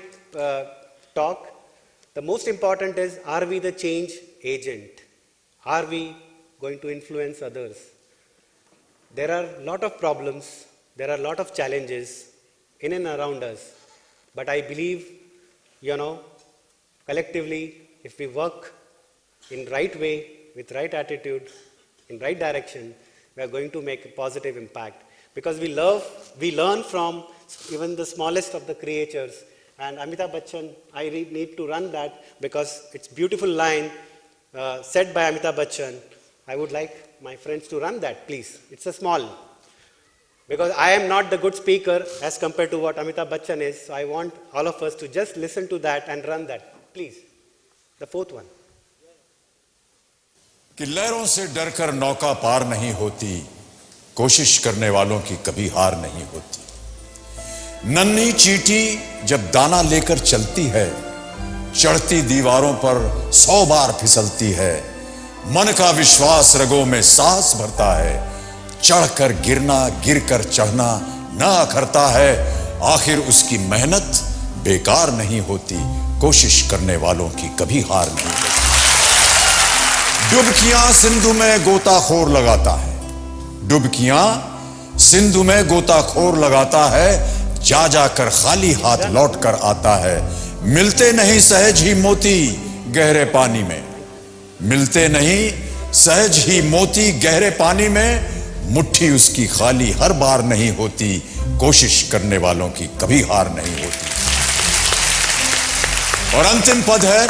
talk. The most important is, are we the change agent? Are we going to influence others? There are a lot of problems, there are a lot of challenges in and around us. But I believe, collectively, if we work in right way, with right attitude, in right direction, we are going to make a positive impact. Because we learn from even the smallest of the creatures. And Amitabh Bachchan, I need to run that because it's a beautiful line said by Amitabh Bachchan. I would like my friends to run that, please. It's a small. Because I am not the good speaker as compared to what Amitabh Bachchan is. So I want all of us to just listen to that and run that. Please. The fourth one. कि लहरों से डरकर नौका पार नहीं होती, कोशिश करने वालों की कभी हार नहीं होती। नन्ही चींटी जब दाना लेकर चलती है, चढ़ती दीवारों पर 100 बार फिसलती है। मन का विश्वास रगों में साहस भरता है, चढ़कर गिरना गिरकर चढ़ना ना अखरता है। आखिर उसकी मेहनत बेकार नहीं होती, कोशिश करने वालों की कभी हार नहीं होती। डुबकियां सिंधु में गोताखोर लगाता है, डुबकियां सिंधु में गोताखोर लगाता है, जा जाकर खाली हाथ लौट कर आता है। मिलते नहीं सहज ही मोती गहरे पानी में, मिलते नहीं सहज ही मोती गहरे पानी में। मुट्ठी उसकी खाली हर बार नहीं होती, कोशिश करने वालों की कभी हार नहीं होती। और अंतिम पद है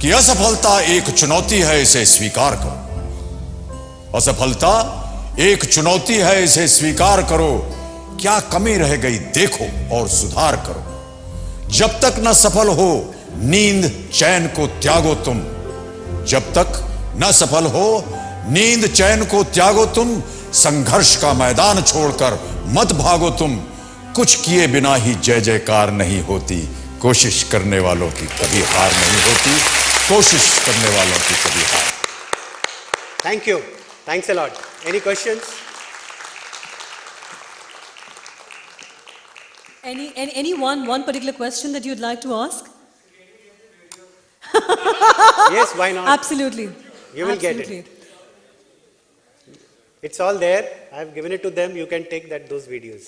कि असफलता एक चुनौती है, इसे स्वीकार करो। असफलता एक चुनौती है, इसे स्वीकार करो। क्या कमी रह गई देखो और सुधार करो। जब तक न सफल हो नींद चैन को त्यागो तुम, जब तक न सफल हो नींद चैन को त्यागो तुम। संघर्ष का मैदान छोड़कर मत भागो तुम, कुछ किए बिना ही जय जयकार नहीं होती। कोशिश करने वालों की कभी हार नहीं होती, कोशिश करने वालों की कभी हार। Thank you. Thanks a lot. Any questions? Any one particular question that you'd like to ask? Yes, why not? Absolutely. You will get it. It's all there. I have given it to them. You can take those videos.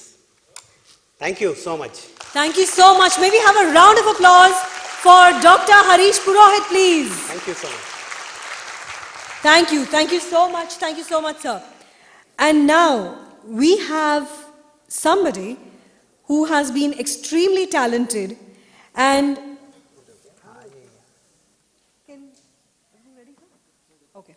Thank you so much. Thank you so much. May we have a round of applause for Dr. Harish Purohit, please. Thank you so much. Thank you. Thank you so much. Thank you so much, sir. And now we have somebody who has been extremely talented and okay.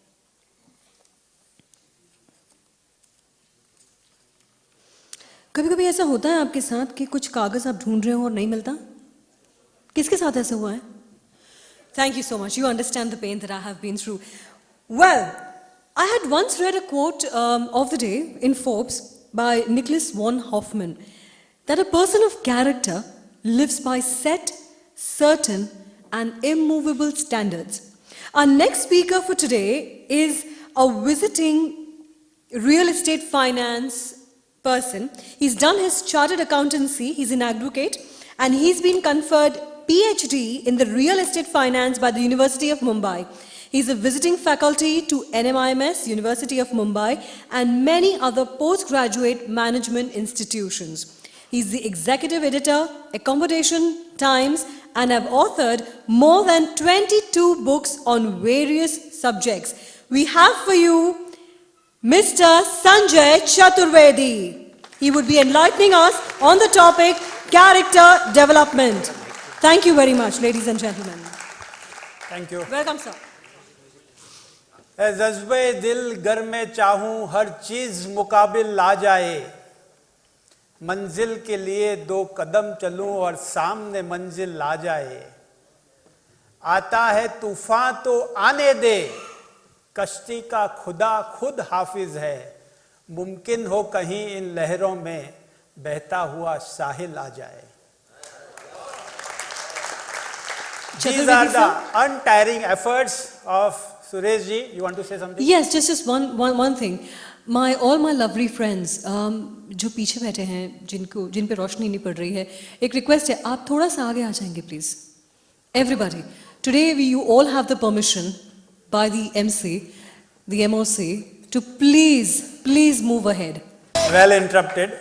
कभी-कभी ऐसा होता है आपके साथ कि कुछ कागज आप ढूंढ रहे हो और नहीं मिलता? किसके साथ ऐसा हुआ है? Thank you so much. You understand the pain that I have been through. Well, I had once read a quote of the day in Forbes by Nicholas von Hoffman that a person of character lives by set, certain, and immovable standards. Our next speaker for today is a visiting real estate finance person. He's done his chartered accountancy, he's an advocate, and he's been conferred PhD in the real estate finance by the University of Mumbai. He's a visiting faculty to NMIMS, University of Mumbai, and many other postgraduate management institutions. He's the executive editor, Accommodation Times, and have authored more than 22 books on various subjects. We have for you Mr. Sanjay Chaturvedi. He would be enlightening us on the topic character development. Thank you very much, ladies and gentlemen. Thank you. Welcome, sir. जज्बे दिल घर में चाहूं हर चीज मुकाबिल ला जाए, मंजिल के लिए 2 कदम चलूं और सामने मंजिल ला जाए। आता है तूफान तो आने दे, कश्ती का खुदा खुद हाफिज है। मुमकिन हो कहीं इन लहरों में बहता हुआ साहिल आ जाए। These are the untiring efforts of Suresh ji. You want to say something? Yes, just one thing. All my lovely friends, जो पीछे बैठे हैं, जिन पे रोशनी नहीं पड़ रही है, एक रिक्वेस्ट है, आप थोड़ा सा आगे आ जाएंगे please. Everybody, today you all have the permission by the MC, the MOC, to please move ahead. Well interrupted,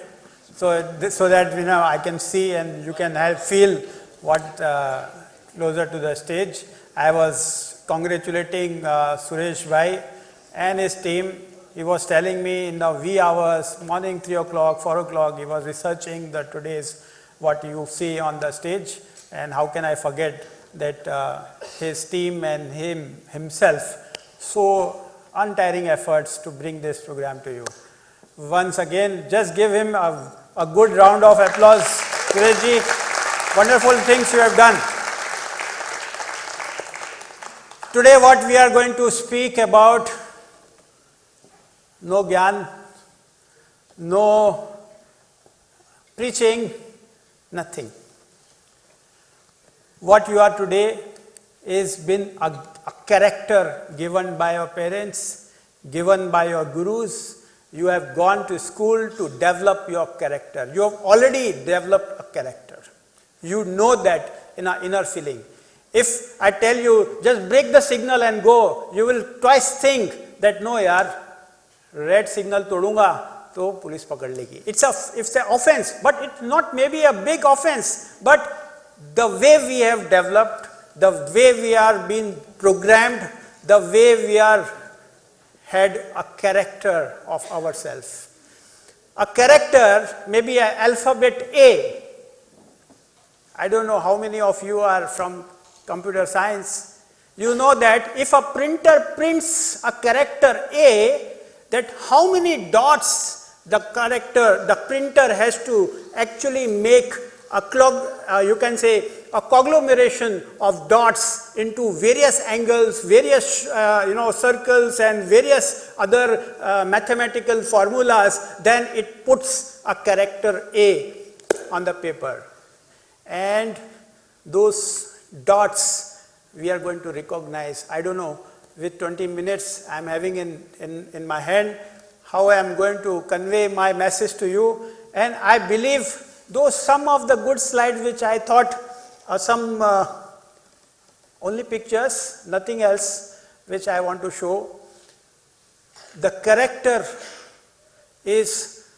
so that I can see and you can feel what closer to the stage. I was congratulating Suresh Bhai and his team. He was telling me in the wee hours, morning 3 o'clock, 4 o'clock, he was researching the today's what you see on the stage, and how can I forget that his team and himself so untiring efforts to bring this program to you. Once again, just give him a good round of applause. Suresh ji, wonderful things you have done. Today what we are going to speak about no gyan, no preaching, nothing. What you are today is been a character given by your parents, given by your gurus. You have gone to school to develop your character. You have already developed a character. You know that in our inner feeling. If I tell you just break the signal and go, you will twice think that no yaar, red signal todunga तो police पकड़ लेगी. It's an offense, but it's not maybe a big offense, but the way we have developed, the way we are being programmed, the way we are had a character of ourselves. A character, maybe an alphabet A. I don't know how many of you are from computer science. You know that if a printer prints a character A, that how many dots the printer has to actually make you can say a conglomeration of dots into various angles, various circles and various other mathematical formulas, then it puts a character A on the paper. And those dots we are going to recognize. I don't know, with 20 minutes I am having in my hand, how I am going to convey my message to you. And I believe those some of the good slides which I thought are some only pictures, nothing else which I want to show. The character is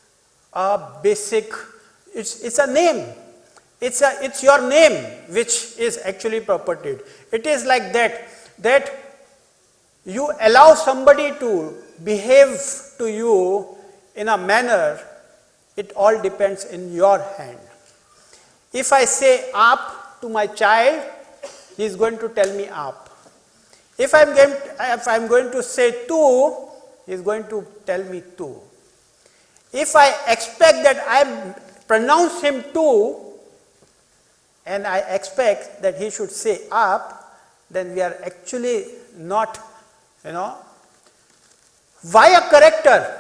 a basic, it's a name. It's your name which is actually propertied. It is like that you allow somebody to behave to you in a manner, it all depends in your hand. If I say up to my child, he is going to tell me up. If I'm going to say tu, he is going to tell me tu. If I expect that I pronounce him tu, and I expect that he should say up, then we are actually not, Why a character?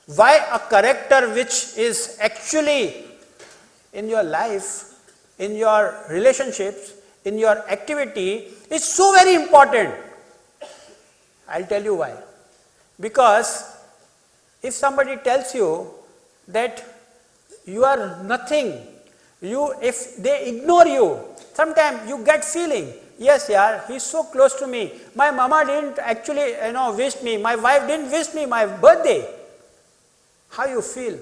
Why a character which is actually in your life, in your relationships, in your activity is so very important. I'll tell you why. Because if somebody tells you that you are nothing, if they ignore you, sometimes you get feeling, yes, yaar, he's so close to me. My mama didn't actually, wish me. My wife didn't wish me my birthday. How you feel?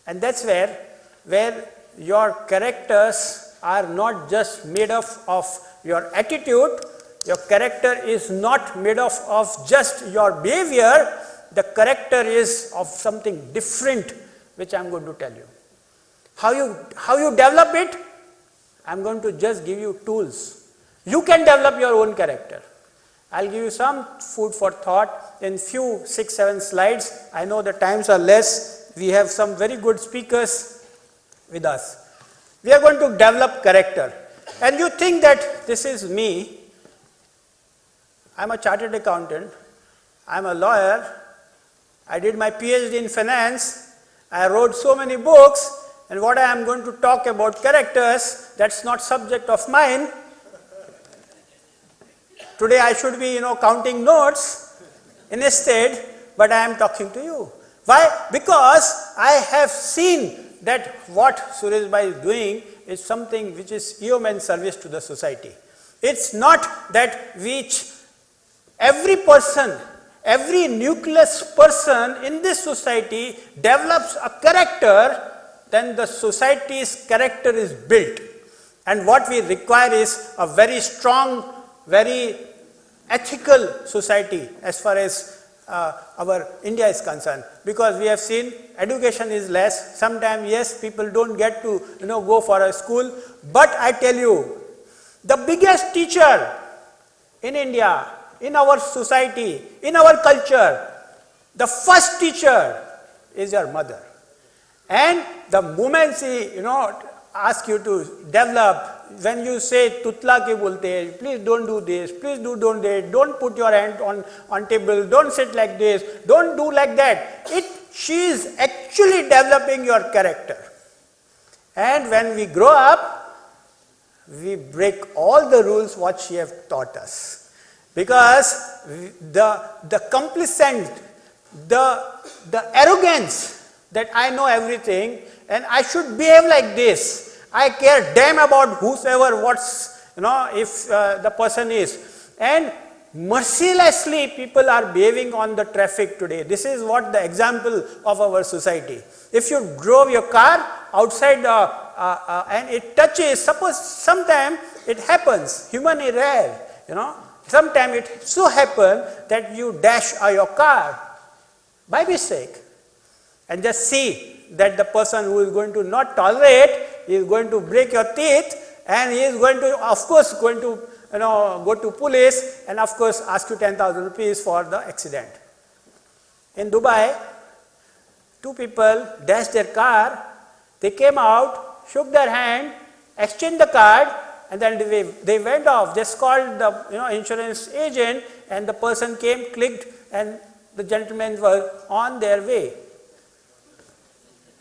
And that's where your characters are not just made up of your attitude. Your character is not made up of just your behavior. The character is of something different, which I'm going to tell you. How you develop it? I'm going to just give you tools. You can develop your own character. I'll give you some food for thought in few 6-7 slides. I know the times are less. We have some very good speakers with us. We are going to develop character. And you think that this is me. I'm a chartered accountant. I'm a lawyer. I did my PhD in finance. I wrote so many books. And what I am going to talk about characters, that's not subject of mine. Today I should be, counting notes instead, but I am talking to you. Why? Because I have seen that what Suresh Bhai is doing is something which is human service to the society. It's not that which every person, every nucleus person in this society develops a character, then the society's character is built. And what we require is a very strong, very ethical society as far as our India is concerned. Because we have seen education is less. Sometimes, yes, people don't get to go for a school. But I tell you, the biggest teacher in India, in our society, in our culture, the first teacher is your mother. And the moment she, ask you to develop when you say tutla ke bolte hai, please don't do this, please don't do that, don't put your hand on table, don't sit like this, don't do like that. She is actually developing your character. And when we grow up, we break all the rules what she have taught us. Because the complacent, the arrogance that I know everything and I should behave like this. I care damn about whosoever, if the person is. And mercilessly people are behaving on the traffic today. This is what the example of our society. If you drove your car outside and it touches, suppose sometime it happens, human error, sometime it so happen that you dash your car by mistake. And just see that the person who is going to not tolerate is going to break your teeth and he is going to, of course, go to police and of course ask you 10,000 rupees for the accident. In Dubai, two people dashed their car, they came out, shook their hand, exchanged the card and then they went off, just called the insurance agent and the person came, clicked and the gentlemen were on their way.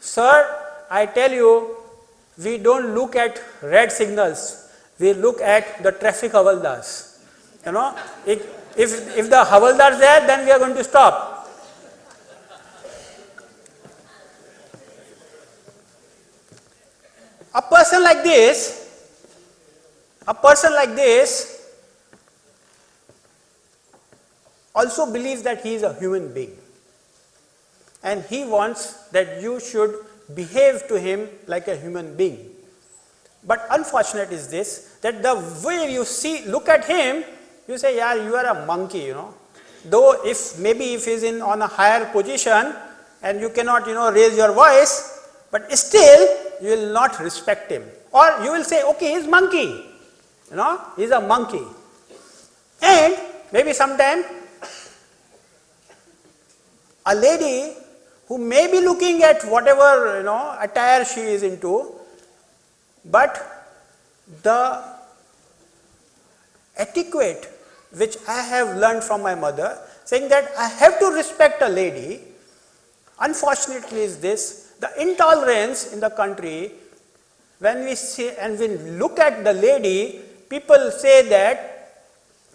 Sir, I tell you, we don't look at red signals, we look at the traffic havaldars. If the havaldar is there, then we are going to stop. A person like this also believes that he is a human being. And he wants that you should behave to him like a human being. But unfortunate is this, that the way you look at him, you say, yeah, you are a monkey, Though if he is on a higher position and you cannot, raise your voice, but still you will not respect him. Or you will say, okay, he's monkey, he's a monkey. And maybe sometime a lady who may be looking at whatever attire she is into, but the etiquette which I have learned from my mother, saying that I have to respect a lady, unfortunately is this, the intolerance in the country, when we see and when we look at the lady, people say that,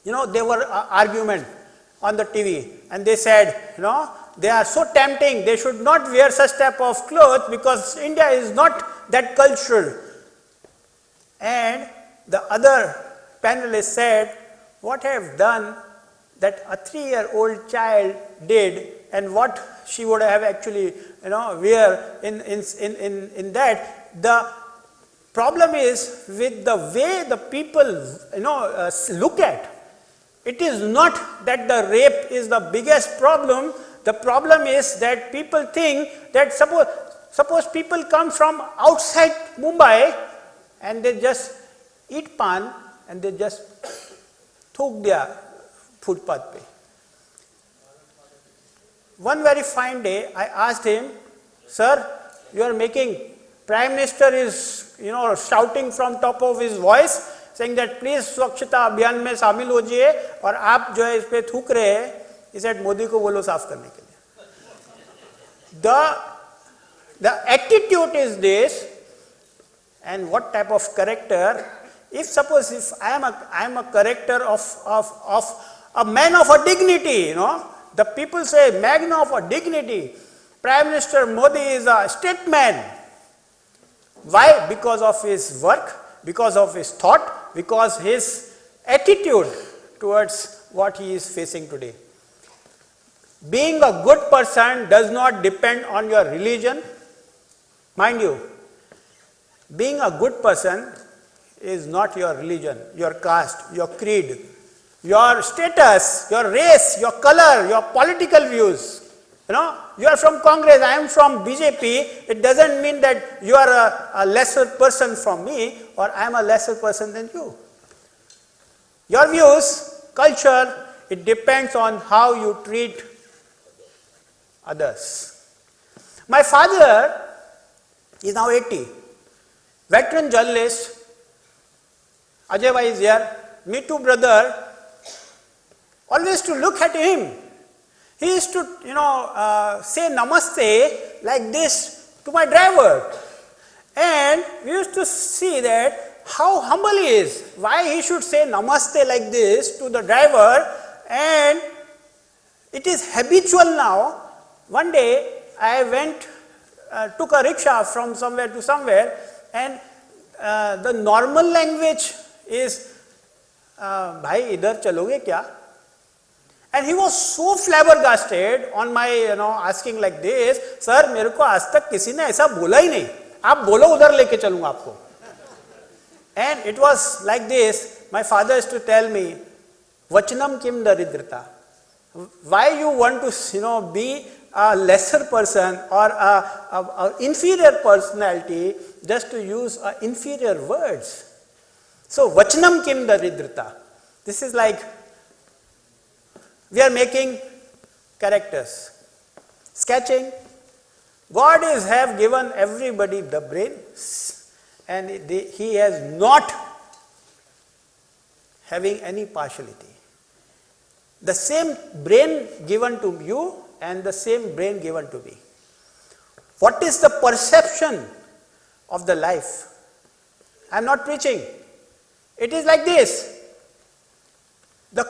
there were argument on the TV and they said, they are so tempting, they should not wear such type of clothes because India is not that cultural. And the other panelist said, what have done that a 3-year-old child did and what she would have actually wear in that. The problem is with the way the people look at. It is not that the rape is the biggest problem. The problem is that people think that suppose people come from outside Mumbai and they just eat pan and they just thuk their footpath pe. One very fine day I asked him, sir, you are making, Prime Minister is shouting from top of his voice saying that please स्वच्छता अभियान में शामिल हो जाइए और आप जो है इस पे थूक रहे हैं, he said मोदी को बोलो साफ करने के लिए. The attitude is this, and what type of character. If suppose if I am a character of a man of a dignity, the people say man of a dignity. Prime Minister Modi is a statesman. Why? Because of his work, because of his thought, because his attitude towards what he is facing today. Being a good person does not depend on your religion. Mind you, being a good person is not your religion, your caste, your creed, your status, your race, your color, your political views. You are from Congress, I am from BJP. It doesn't mean that you are a lesser person from me or I am a lesser person than you. Your views, culture, it depends on how you treat others. My father is now 80, veteran journalist, Ajay bhai is here, me too brother, always to look at him. He used to, say namaste like this to my driver. And we used to see that how humble he is, why he should say namaste like this to the driver, and it is habitual now. One day I went, took a rickshaw from somewhere to somewhere, and the normal language is, bhai idhar chaloge kya? And he was so flabbergasted on my, asking like this, sir, मेरे को आज तक किसी ने ऐसा बोला ही नहीं, आप बोलो उधर लेके चलूंगा आपको. And it was like this, my father used to tell me, vachanam kim daridrita. Why you want to, be a lesser person or a inferior personality just to use inferior words. So, vachanam kim daridrita. This is like, we are making characters, sketching. God have given everybody the brain, and he has not having any partiality. The same brain given to you and the same brain given to me. What is the perception of the life? I am not preaching. It is like this. The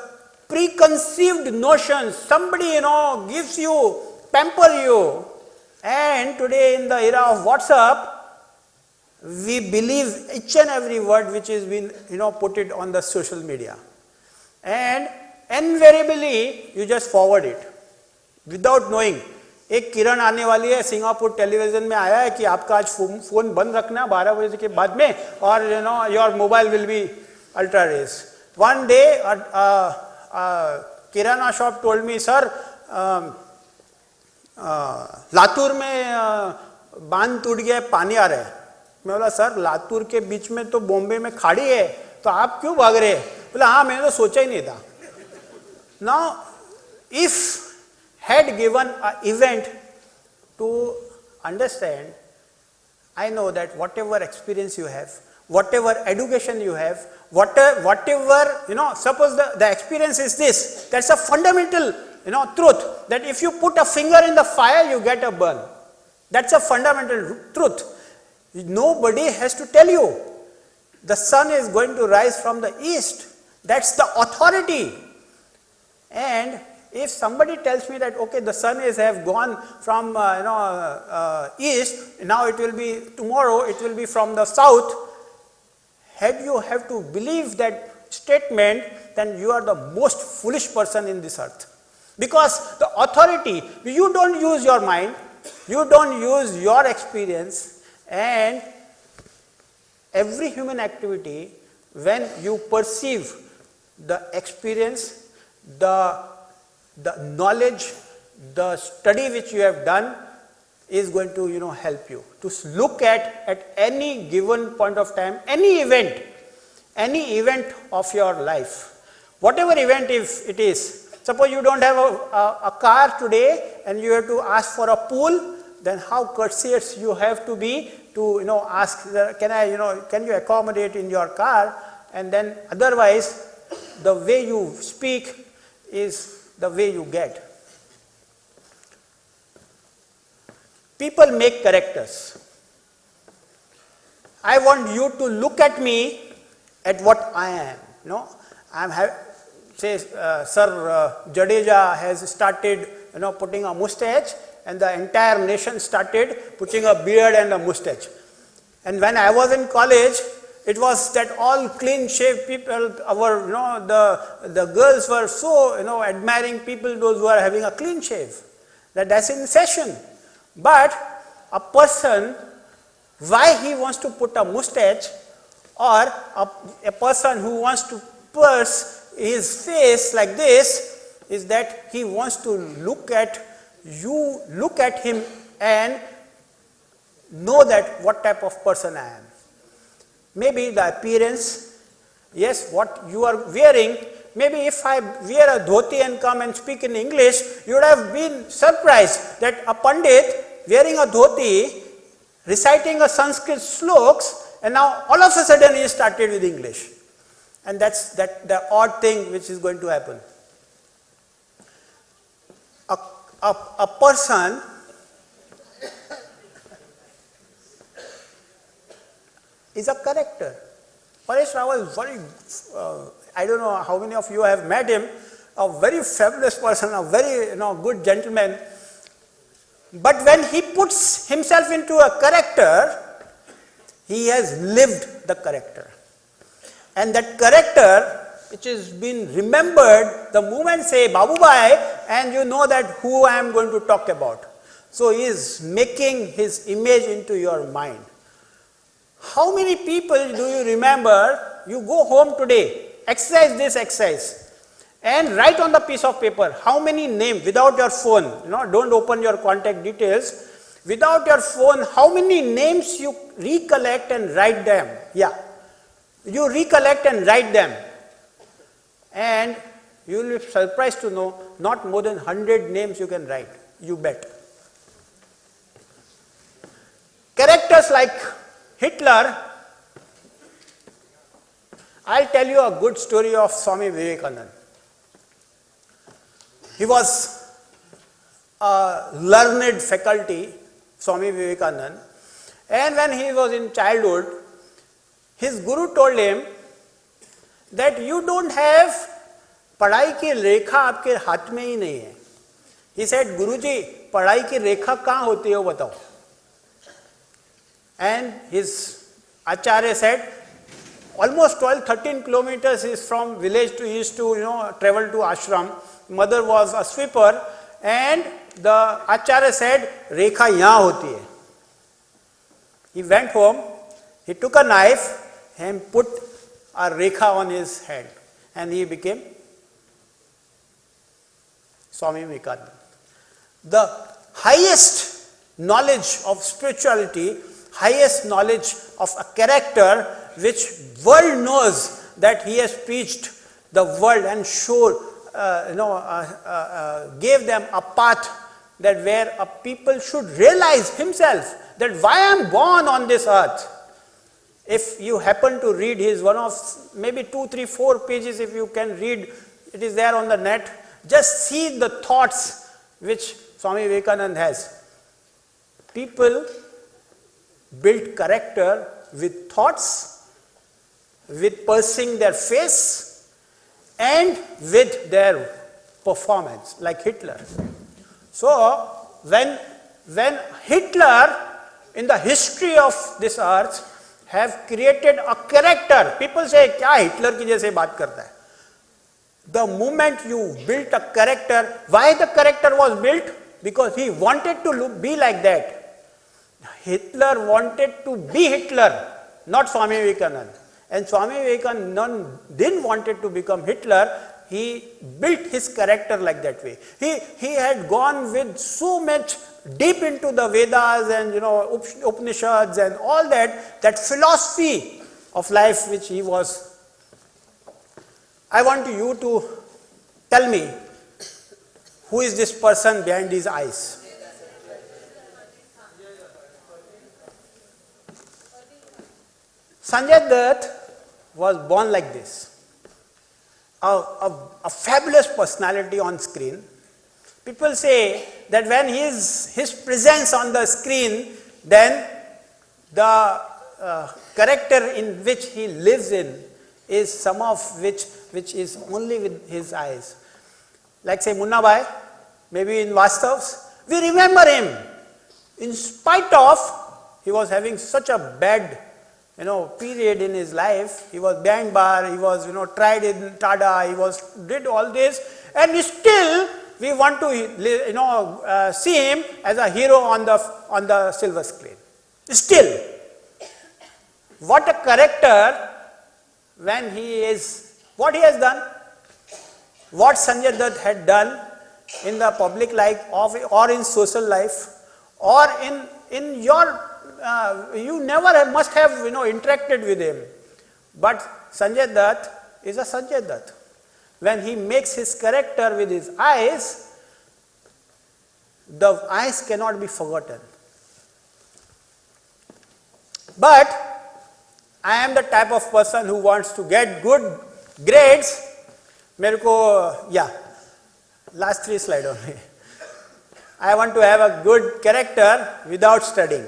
preconceived notions, somebody, gives you, pamper you, and today in the era of WhatsApp, we believe each and every word which is been, put it on the social media. And invariably, you just forward it without knowing. एक किरण आने वाली है, Singapore television में आया है कि आपका आज फोन बंद रखना है 12 बजे के बाद में, और your mobile will be ultra rays. One day kirana shop told me, sir Latur में बांध टूट गया, पानी आ रहा है. मैं बोला सर लातूर के बीच में तो बॉम्बे में खाड़ी है, तो आप क्यों भाग रहे हैं? बोला हाँ, मैंने तो सोचा ही नहीं था. Now, if had given an event to understand, I know that whatever experience you have, whatever education you have, whatever, suppose the experience is this, that's a fundamental, truth, that if you put a finger in the fire, you get a burn. That's a fundamental truth. Nobody has to tell you. The sun is going to rise from the east. That's the authority. And if somebody tells me that, okay, the sun have gone from, east, now it will be, tomorrow it will be from the south, you have to believe that statement, then you are the most foolish person in this earth. Because the authority, you don't use your mind, you don't use your experience, and every human activity, when you perceive the experience, the knowledge, the study which you have done is going to, help you to look at any given point of time, any event of your life, whatever event if it is. Suppose you don't have a car today and you have to ask for a pool, then how courteous you have to be to, ask, can you accommodate in your car? And then otherwise, the way you speak is the way you get. People make characters. I want you to look at me at what I am. Sir Jadeja has started, putting a mustache, and the entire nation started putting a beard and a mustache. And when I was in college, it was that all clean-shaved people, the girls were so, admiring people, those who are having a clean shave. That's in fashion. But a person, why he wants to put a mustache, or a person who wants to purse his face like this, is that he wants to look at him and know that what type of person I am. Maybe the appearance, yes, what you are wearing, maybe if I wear a dhoti and come and speak in English, you would have been surprised that a Pandit wearing a dhoti, reciting a Sanskrit sloks, and now all of a sudden he started with English. And that's the odd thing which is going to happen. A person is a character. Paresh Rawal is very, I don't know how many of you have met him, a very fabulous person, a very good gentleman. But when he puts himself into a character, he has lived the character. And that character, which has been remembered the moment say Babu Bhai, and you know that who I am going to talk about. So he is making his image into your mind. How many people do you remember, you go home today, exercise this exercise, and write on the piece of paper how many names without your phone, don't open your contact details, without your phone, how many names you recollect and write them. Yeah, you recollect and write them. And you will be surprised to know not more than 100 names you can write, you bet. Characters like Hitler, I'll tell you a good story of Swami Vivekananda. He was a learned faculty, Swami Vivekananda, and when he was in childhood, his guru told him that you don't have पढ़ाई की रेखा आपके हाथ में ही नहीं है. He said, Guruji, पढ़ाई की रेखा कहाँ होती है वो बताओ. And his Acharya said, almost 12-13 kilometers is from village to east to travel to ashram. Mother was a sweeper, and the Acharya said, रेखा यहाँ होती है. He went home, he took a knife and put a rekha on his head, and he became Swami Vivekananda. The highest knowledge of spirituality, highest knowledge of a character which world knows that he has preached the world and showed, gave them a path that where a people should realize himself that why I am born on this earth. If you happen to read his one of maybe 2, 3, 4 pages, if you can read, it is there on the net. Just see the thoughts which Swami Vivekananda has. People build character with thoughts, with pursing their face, and with their performance, like Hitler. So, when Hitler, in the history of this earth, have created a character, people say, क्या Hitler की जैसे बात करता है? The moment you built a character, why the character was built? Because he wanted to be like that. Hitler wanted to be Hitler, not Swami Vivekananda. And Swami Vivekananda didn't wanted to become Hitler. He built his character like that way. He had gone with so much deep into the Vedas and Upanishads and all that philosophy of life which he was. I want you to tell me who is this person behind his eyes. Sanjay Dutt was born like this. A fabulous personality on screen. People say that when his presence on the screen, then the character in which he lives in is some of which is only with his eyes. Like say Munna Bhai, maybe in Vastavs, we remember him. In spite of, he was having such a bad period in his life. He was banned bar, he was tried in Tada, he did all this, and still we want to see him as a hero on the silver screen. Still, what a character when what he has done, what Sanjay Dutt had done in the public life or in social life, or in your you never must have interacted with him, but Sanjay Dutt is a Sanjay Dutt. When he makes his character with his eyes, the eyes cannot be forgotten. But I am the type of person who wants to get good grades, मेरे को, yeah, last 3 slides only. I want to have a good character without studying.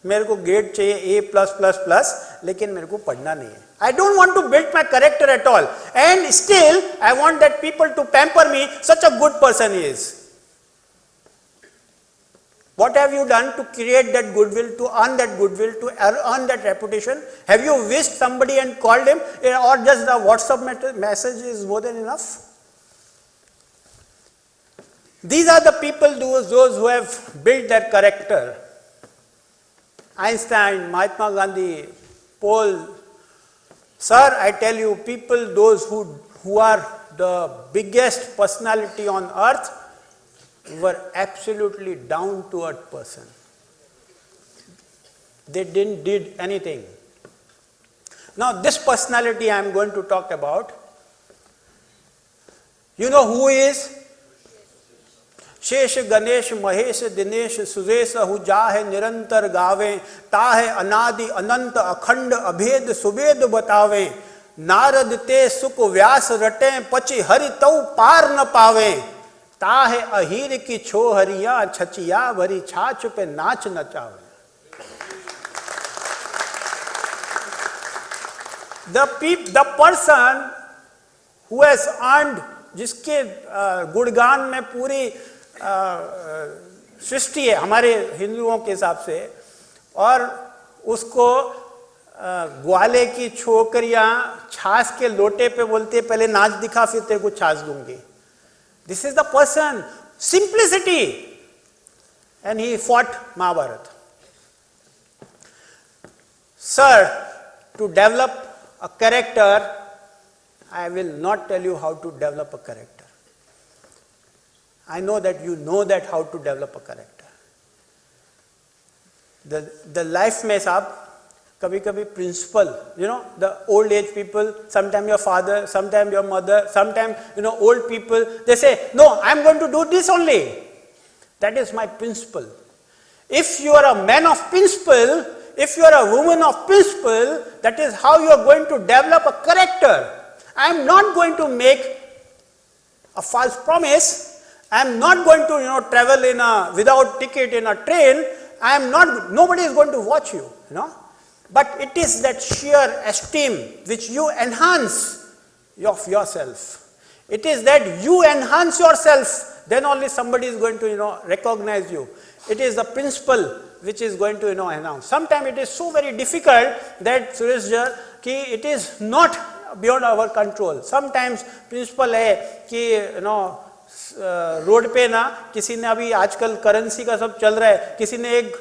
मेरे को grade चाहिए A+++, लेकिन मेरे को पढ़ना नहीं है. I don't want to build my character at all. And still, I want that people to pamper me, such a good person he is. What have you done to create that goodwill, to earn that goodwill, to earn that reputation? Have you wished somebody and called him, or just the WhatsApp message is more than enough? These are the people, those who have built their character. Einstein, Mahatma Gandhi, Paul. Sir, I tell you, people, those who are the biggest personality on earth, were absolutely down to earth person. They didn't did anything. Now this personality I am going to talk about, you know who is? शेष गणेश महेश दिनेश सुरेश हुजा है निरंतर गावे, ताहे अनादि अनंत अखंड अभेद सुवेद बतावे, नारद ते सुख व्यास रटे पचि हरि तऊ पार न पावे, ताहे अहीर की छोहरिया छचिया भरी छाछ पे नाच नचावे. The person who has earned, जिसके गुणगान में पूरी सृष्टि है हमारे हिंदुओं के हिसाब से, और उसको ग्वाले की छोकरियां छाछ के लोटे पे बोलते पहले नाच दिखा फिर तेरे को छाछ दूंगी. This is the person, simplicity, and he fought Mahabharata. Sir, to develop a character, I will not tell you how to develop a character. I know that you know that how to develop a character. The life में साहब कभी-कभी principal, you know, the old age people, sometimes your father, sometimes your mother, sometimes, you know, old people, they say, no, I am going to do this only. That is my principle. If you are a man of principle, if you are a woman of principle, that is how you are going to develop a character. I am not going to make a false promise. I am not going to, you know, travel in without ticket in a train. I am not, nobody is going to watch you, you know. But it is that sheer esteem which you enhance of yourself. It is that you enhance yourself, then only somebody is going to, you know, recognize you. It is the principle which is going to, you know, announce. Sometimes it is so very difficult that Suresh ji, it is not beyond our control. Sometimes principle है कि, you know, road पे ना किसी ने अभी आजकल currency का सब चल रहा है, किसी ने एक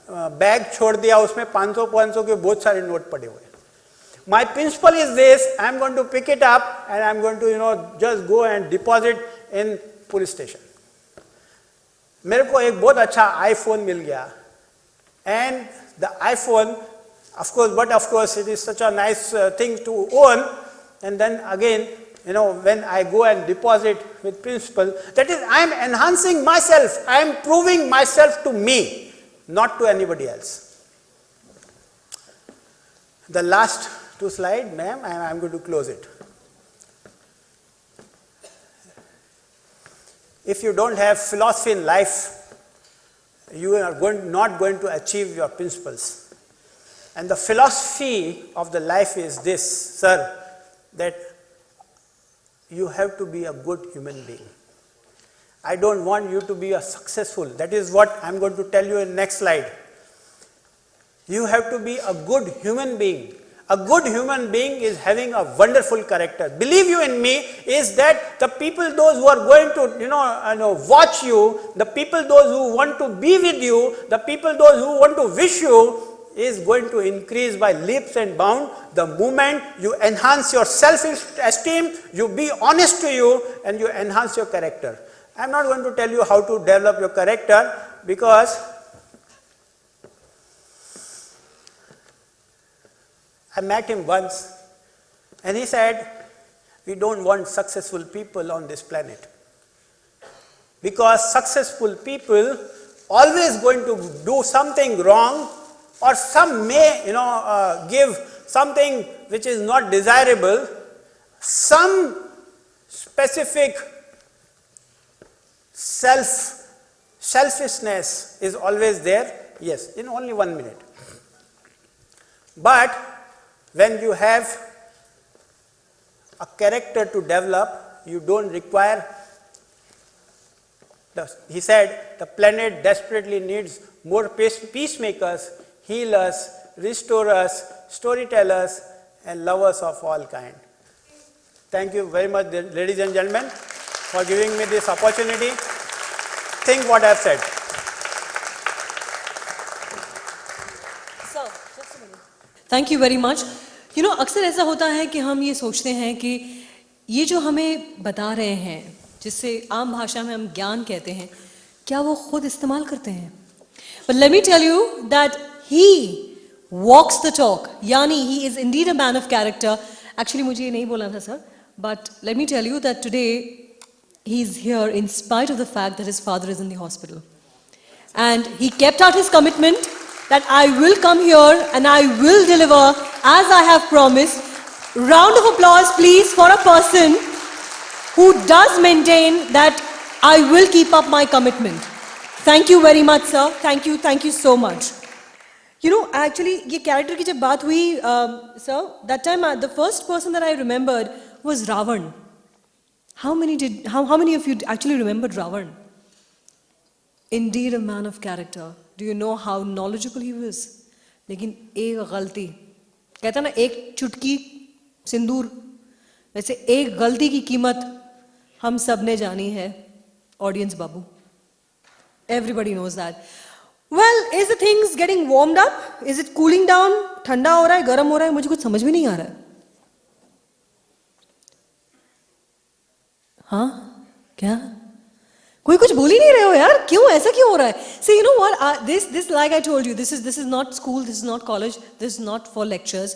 बैग छोड़ दिया, उसमें 500 के बहुत सारे नोट पड़े हुए. My principle is this: I am going to pick it up and I am going to, you know, just go and deposit in police station. मेरे को एक बहुत अच्छा आईफोन मिल गया, and the iPhone, of course, it is such a nice thing to own. And then again, you know, when I go and deposit with principle, that is, I am enhancing myself. I am proving myself to me, not to anybody else. The last 2 slides, ma'am, I am going to close it. If you don't have philosophy in life, you are not going to achieve your principles. And the philosophy of the life is this, sir, that you have to be a good human being. I don't want you to be a successful. That is what I am going to tell you in next slide. You have to be a good human being. A good human being is having a wonderful character. Believe you in me, is that the people, those who are going to, you know, watch you, the people, those who want to be with you, the people, those who want to wish you, is going to increase by leaps and bounds the moment you enhance your self-esteem, you be honest to you, and you enhance your character. I am not going to tell you how to develop your character, because I met him once and he said, we don't want successful people on this planet, because successful people always going to do something wrong, or some may, you know, give something which is not desirable, some specific selfishness is always there. Yes, in only 1 minute. But when you have a character to develop, you don't require. He said the planet desperately needs more peacemakers, healers, restorers, storytellers, and lovers of all kind. Thank you very much, ladies and gentlemen, for giving me this opportunity. Think what I have said. Thank you very much. You know, अक्सर ऐसा होता है कि हम ये सोचते हैं कि ये जो हमें बता रहे हैं, जिससे आम भाषा में हम ज्ञान कहते हैं, क्या वो खुद इस्तेमाल करते हैं? But let me tell you that he walks the talk, यानी he is indeed a man of character. Actually मुझे ये नहीं बोलना था sir, but let me tell you that today he is here in spite of the fact that his father is in the hospital. And he kept out his commitment that I will come here and I will deliver as I have promised. Round of applause please for a person who does maintain that I will keep up my commitment. Thank you very much sir. Thank you so much. You know, actually ये character की जब बात हुई sir, that time the first person that I remembered was Ravan. How many of you actually remembered Ravan? Indeed a man of character. Do you know how knowledgeable he was? लेकिन एक गलती, कहता ना एक चुटकी सिंदूर, वैसे एक गलती की कीमत हम सब ने जानी है. Audience Babu, everybody knows that. Well, is the things getting warmed up? Is it cooling down? ठंडा हो रहा है, गर्म हो रहा है, मुझे कुछ समझ में नहीं आ रहा है. हाँ क्या? कोई कुछ बोल ही नहीं रहे हो यार, क्यों ऐसा क्यों हो रहा है? See, you know what? This like I told you, this is not school, this is not college, this is not for lectures.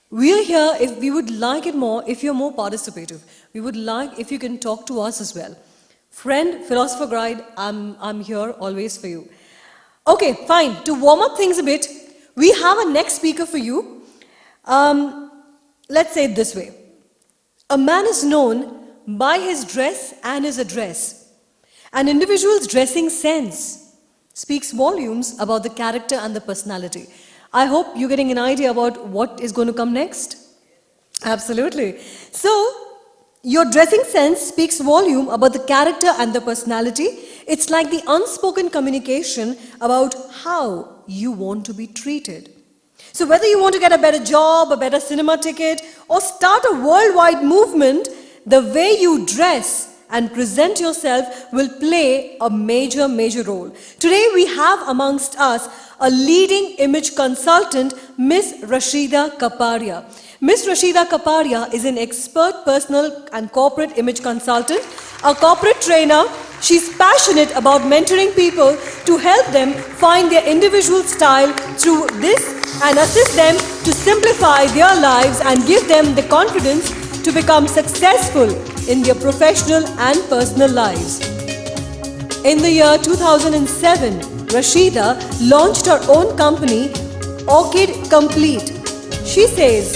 We are here if we would like it more, if you're more participative. We would like if you can talk to us as well. Friend, philosopher guide, I'm here always for you. Okay, fine. To warm up things a bit, we have a next speaker for you. Let's say it this way. A man is known by his dress and his address. An individual's dressing sense speaks volumes about the character and the personality. I hope you're getting an idea about what is going to come next. Absolutely. So, your dressing sense speaks volume about the character and the personality. It's like the unspoken communication about how you want to be treated. So, whether you want to get a better job, a better cinema ticket, or start a worldwide movement, the way you dress and present yourself will play a major role. Today we have amongst us a leading image consultant, Miss Rashida Kaparia. Miss Rashida Kaparia is an expert personal and corporate image consultant, a corporate trainer. She's passionate about mentoring people to help them find their individual style through this and assist them to simplify their lives and give them the confidence to become successful in their professional and personal lives. In the year 2007, Rashida launched her own company, Orchid Complete. She says,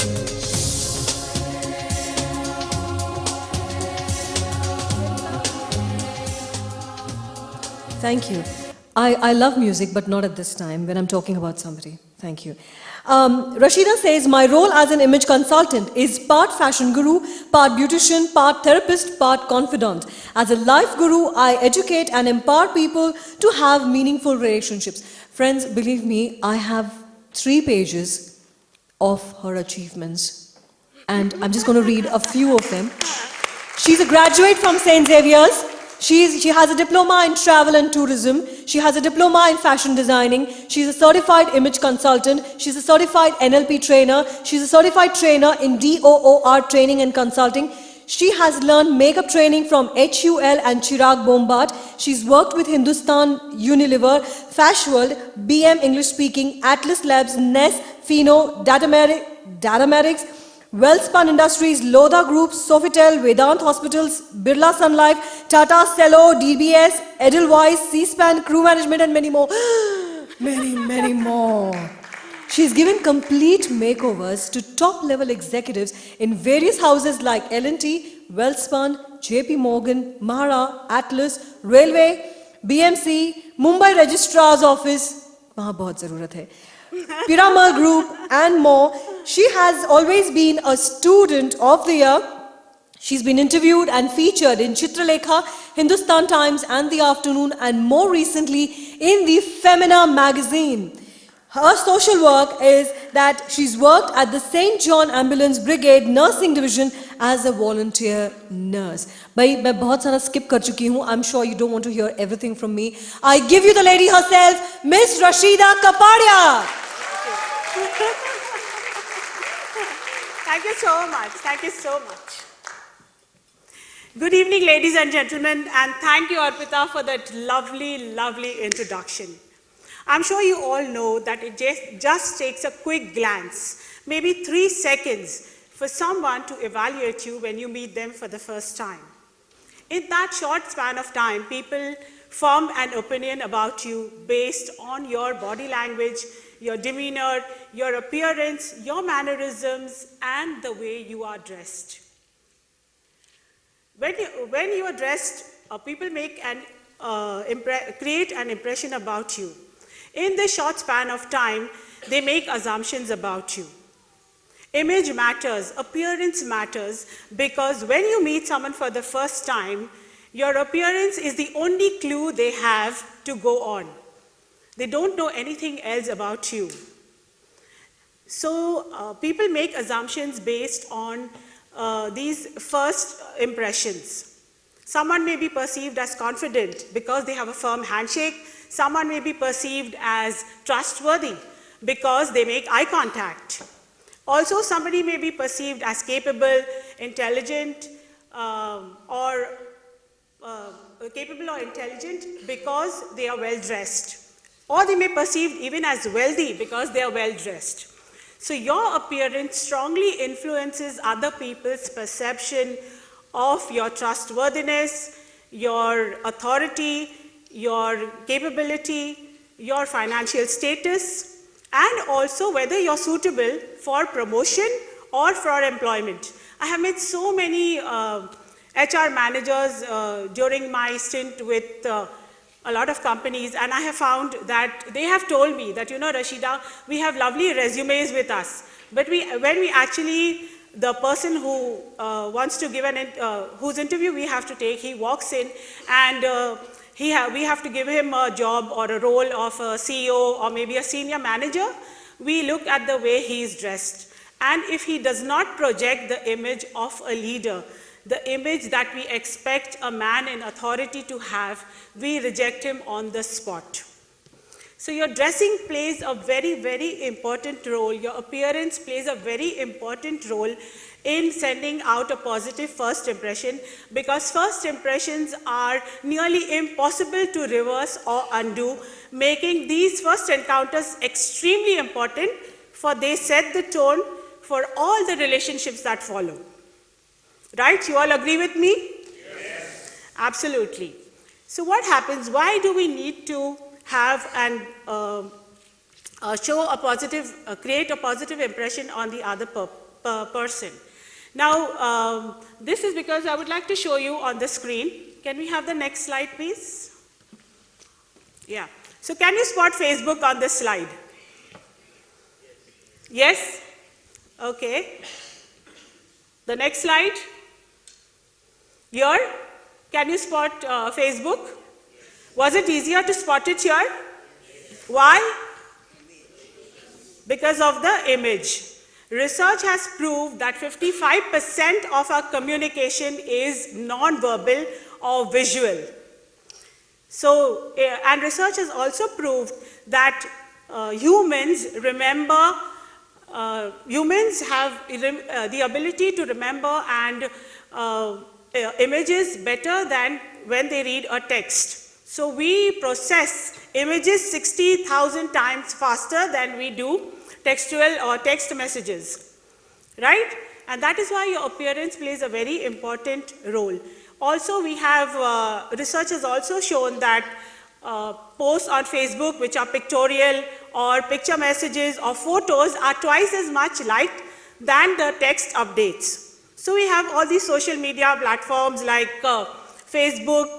thank you. I love music, but not at this time when I'm talking about somebody. Thank you. Rashida says, my role as an image consultant is part fashion guru, part beautician, part therapist, part confidant. As a life guru, I educate and empower people to have meaningful relationships. Friends, believe me, I have 3 pages of her achievements. And I'm just going to read a few of them. She's a graduate from St. Xavier's. She has a diploma in travel and tourism. She has a diploma in fashion designing. She's a certified image consultant. She's a certified NLP trainer. She's a certified trainer in DOOR training and consulting. She has learned makeup training from HUL and Chirag Bombat. She's worked with Hindustan Unilever, Fashworld, BM English Speaking, Atlas Labs, Ness, Fino, Datamatics, Wellspun Industries, Lodha Group, Sofitel, Vedant Hospitals, Birla Sun Life, Tata Cello, DBS, Edelweiss, C-SPAN, Crew Management and many more. Many more. she's given complete makeovers to top-level executives in various houses like L&T, Welspun, JP Morgan, Mahara, Atlas, Railway, BMC, Mumbai Registrar's Office, वहाँ बहुत ज़रूरत है, Piramal Group and more. She has always been a student of the year. She's been interviewed and featured in Chitralekha, Hindustan Times and The Afternoon, and more recently in the Femina magazine. Her social work is that she's worked at the St. John Ambulance Brigade Nursing Division as a volunteer nurse. भाई मैं बहुत सारा skip कर चुकी हूँ. I'm sure you don't want to hear everything from me. I give you the lady herself, Miss Rashida Kapadia. Thank you so much. Thank you so much. Good evening, ladies and gentlemen, and thank you, Arpita, for that lovely, lovely introduction. I'm sure you all know that it just takes a quick glance, maybe 3 seconds, for someone to evaluate you when you meet them for the first time. In that short span of time, people form an opinion about you based on your body language, your demeanor, your appearance, your mannerisms, and the way you are dressed. When you are dressed, people make create an impression about you. In this short span of time, they make assumptions about you. Image matters, appearance matters, because when you meet someone for the first time, your appearance is the only clue they have to go on. They don't know anything else about you. So people make assumptions based on these first impressions. Someone may be perceived as confident because they have a firm handshake. Someone may be perceived as trustworthy because they make eye contact. Also, somebody may be perceived as capable, intelligent, because they are well dressed. Or they may be perceived even as wealthy because they are well dressed. So your appearance strongly influences other people's perception of your trustworthiness, your authority, your capability, your financial status, and also whether you're suitable for promotion or for employment. I have met so many HR managers during my stint with a lot of companies, and I have found that they have told me that, you know, Rashida, we have lovely resumes with us, but when we actually, the person who wants to give whose interview we have to take, he walks in and we have to give him a job or a role of a CEO or maybe a senior manager. We look at the way he is dressed, and if he does not project the image of a leader, the image that we expect a man in authority to have, we reject him on the spot. So your dressing plays a very, very important role. Your appearance plays a very important role in sending out a positive first impression, because first impressions are nearly impossible to reverse or undo, making these first encounters extremely important, for they set the tone for all the relationships that follow. Right? You all agree with me? Yes. Absolutely. So what happens? Why do we need to have and create a positive impression on the other person? Now, this is because I would like to show you on the screen. Can we have the next slide, please? Yeah. So can you spot Facebook on this slide? Yes? Okay. The next slide. Here, can you spot Facebook? Was it easier to spot it here? Why? Because of the image. Research has proved that 55% of our communication is non-verbal or visual. So, and research has also proved that humans have the ability to remember and images better than when they read a text. So we process images 60,000 times faster than we do textual or text messages, right? And that is why your appearance plays a very important role. Also, we have, research has also shown that posts on Facebook which are pictorial or picture messages or photos are twice as much liked than the text updates. So we have all these social media platforms like Facebook,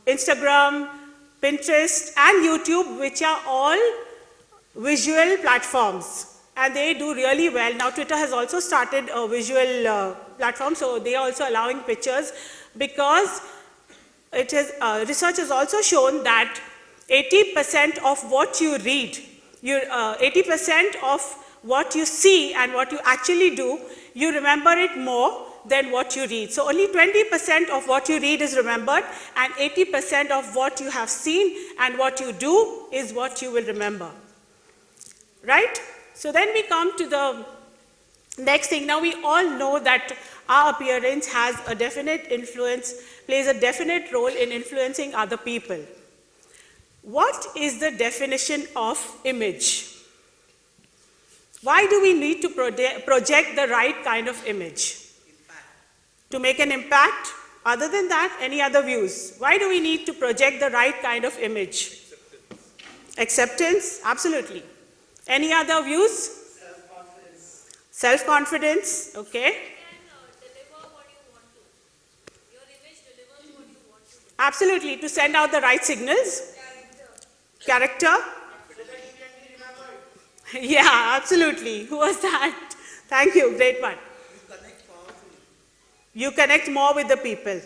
Instagram, Pinterest, and YouTube, which are all visual platforms. And they do really well. Now Twitter has also started a visual platform, so they are also allowing pictures, because it has, research has also shown that 80% of what you read, 80% of what you see and what you actually do, you remember it more than what you read. So only 20% of what you read is remembered, and 80% of what you have seen and what you do is what you will remember. Right? So then we come to the next thing. Now we all know that our appearance has a definite influence, plays a definite role in influencing other people. What is the definition of image? Why do we need to project the right kind of image? To make an impact? Other than that, any other views? Why do we need to project the right kind of image? Acceptance? Absolutely. Any other views? Self-confidence. Self-confidence, okay. Deliver what you want to. Your image delivers what you want to. Absolutely, to send out the right signals. Character. Yeah, absolutely. Who was that? Thank you, great one. You connect more with the people.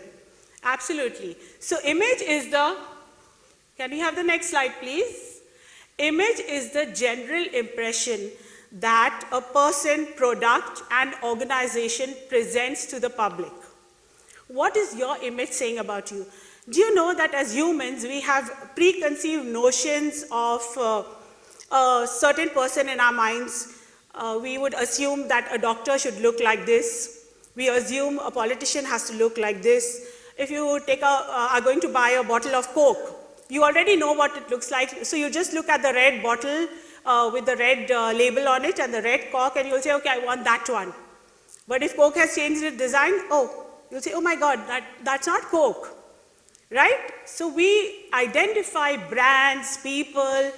Absolutely. So image is the, can we have the next slide please? Image is the general impression that a person, product, and organization presents to the public. What is your image saying about you? Do you know that as humans, we have preconceived notions of a certain person in our minds? We would assume that a doctor should look like this. We assume a politician has to look like this. If you are going to buy a bottle of Coke, you already know what it looks like, so you just look at the red bottle with the red label on it and the red cork, and you'll say, okay, I want that one. But if Coke has changed its design, you'll say, oh my God, that's not Coke, right? So we identify brands, people,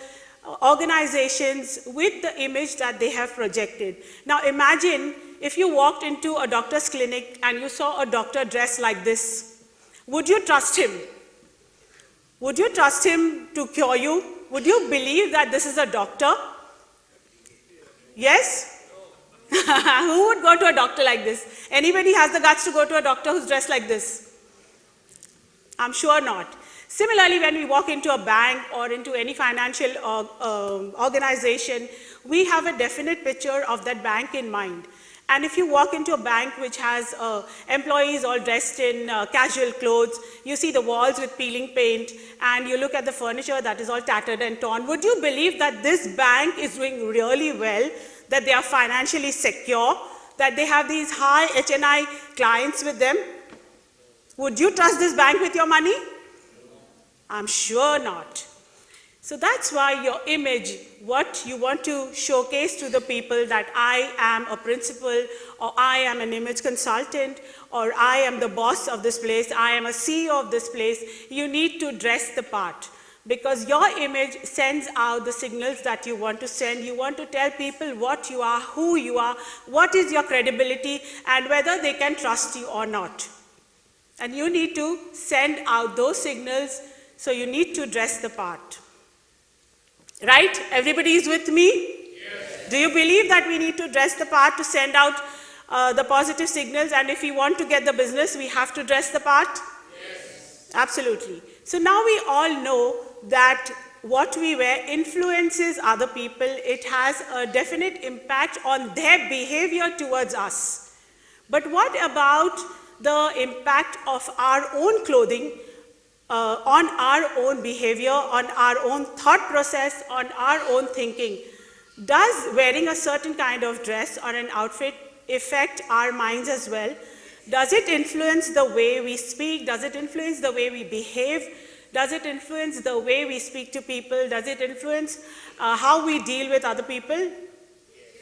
organizations with the image that they have projected. Now imagine if you walked into a doctor's clinic and you saw a doctor dressed like this. Would you trust him? Would you trust him to cure you? Would you believe that this is a doctor? Yes? Who would go to a doctor like this? Anybody has the guts to go to a doctor who's dressed like this? I'm sure not. Similarly, when we walk into a bank or into any financial organization, we have a definite picture of that bank in mind. And if you walk into a bank which has employees all dressed in casual clothes, you see the walls with peeling paint, and you look at the furniture that is all tattered and torn, would you believe that this bank is doing really well, that they are financially secure, that they have these high HNI clients with them? Would you trust this bank with your money? I'm sure not. So that's why your image, what you want to showcase to the people, that I am a principal, or I am an image consultant, or I am the boss of this place, I am a CEO of this place, you need to dress the part. Because your image sends out the signals that you want to send. You want to tell people what you are, who you are, what is your credibility, and whether they can trust you or not. And you need to send out those signals, so you need to dress the part. Right? Everybody is with me? Yes. Do you believe that we need to dress the part to send out the positive signals, and if we want to get the business, we have to dress the part? Yes. Absolutely. So now we all know that what we wear influences other people. It has a definite impact on their behavior towards us. But what about the impact of our own clothing on our own behavior, on our own thought process, on our own thinking? Does wearing a certain kind of dress or an outfit affect our minds as well? Does it influence the way we speak? Does it influence the way we behave? Does it influence the way we speak to people? Does it influence how we deal with other people?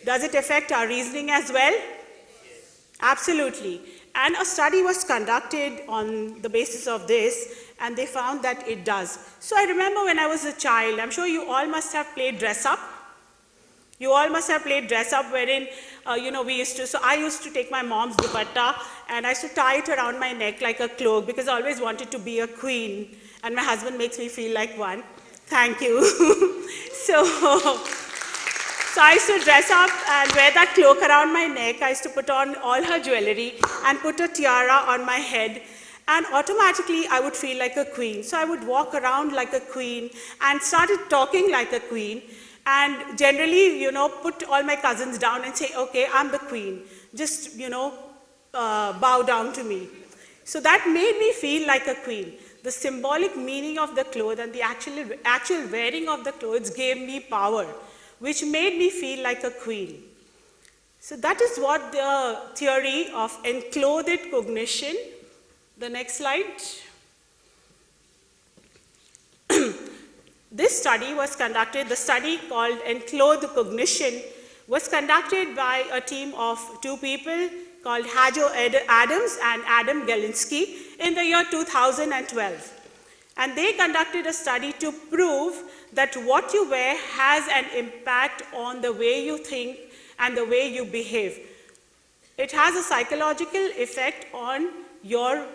Does it affect our reasoning as well? Absolutely. And a study was conducted on the basis of this, and they found that it does. So I remember when I was a child, I'm sure you all must have played dress up. You all must have played dress up wherein, so I used to take my mom's dupatta and I used to tie it around my neck like a cloak because I always wanted to be a queen and my husband makes me feel like one. Thank you. So I used to dress up and wear that cloak around my neck. I used to put on all her jewelry and put a tiara on my head. And automatically I would feel like a queen. So I would walk around like a queen and started talking like a queen. And generally, put all my cousins down and say, okay, I'm the queen. Just, bow down to me. So that made me feel like a queen. The symbolic meaning of the clothes and the actual wearing of the clothes gave me power, which made me feel like a queen. So that is what the theory of enclothed cognition. The next slide. This study was conducted, the study called Enclothed Cognition was conducted by a team of two people called Hajo Adams and Adam Galinsky in the year 2012. And they conducted a study to prove that what you wear has an impact on the way you think and the way you behave. It has a psychological effect on your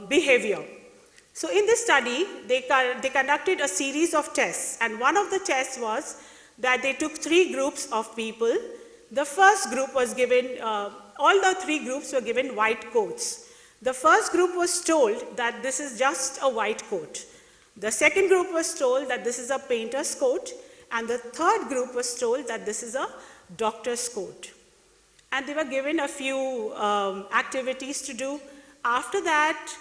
behavior. So in this study, they conducted a series of tests, and one of the tests was that they took 3 groups of people. The first group was given, all the 3 groups were given white coats. The first group was told that this is just a white coat. The second group was told that this is a painter's coat, and the third group was told that this is a doctor's coat. And they were given a few activities to do. After that,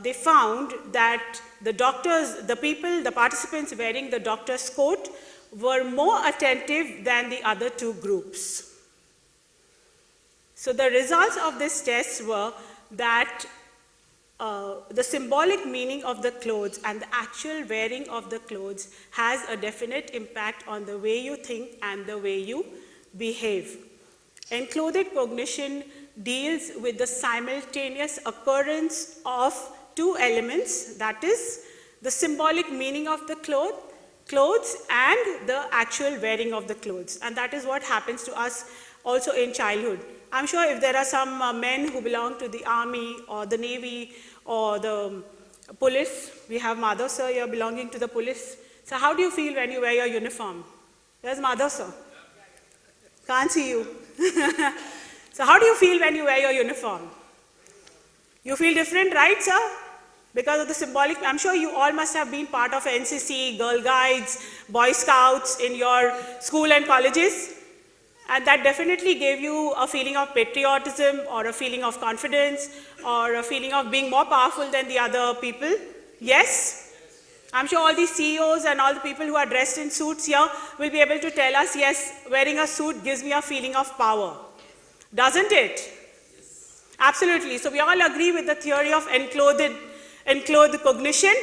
they found that the participants wearing the doctor's coat were more attentive than the other 2 groups. So the results of this test were that the symbolic meaning of the clothes and the actual wearing of the clothes has a definite impact on the way you think and the way you behave. Enclothed cognition deals with the simultaneous occurrence of 2 elements, that is, the symbolic meaning of the clothes and the actual wearing of the clothes. And that is what happens to us also in childhood. I'm sure if there are some men who belong to the army or the navy or the police, we have Madhav sir here belonging to the police. So how do you feel when you wear your uniform? Where's Madhav sir? Can't see you. So how do you feel when you wear your uniform? You feel different, right, sir? Because of the symbolic, I'm sure you all must have been part of NCC, Girl Guides, Boy Scouts in your school and colleges. And that definitely gave you a feeling of patriotism or a feeling of confidence or a feeling of being more powerful than the other people. Yes? I'm sure all these CEOs and all the people who are dressed in suits here will be able to tell us, yes, wearing a suit gives me a feeling of power. Doesn't it? Yes. Absolutely. So we all agree with the theory of enclothed cognition?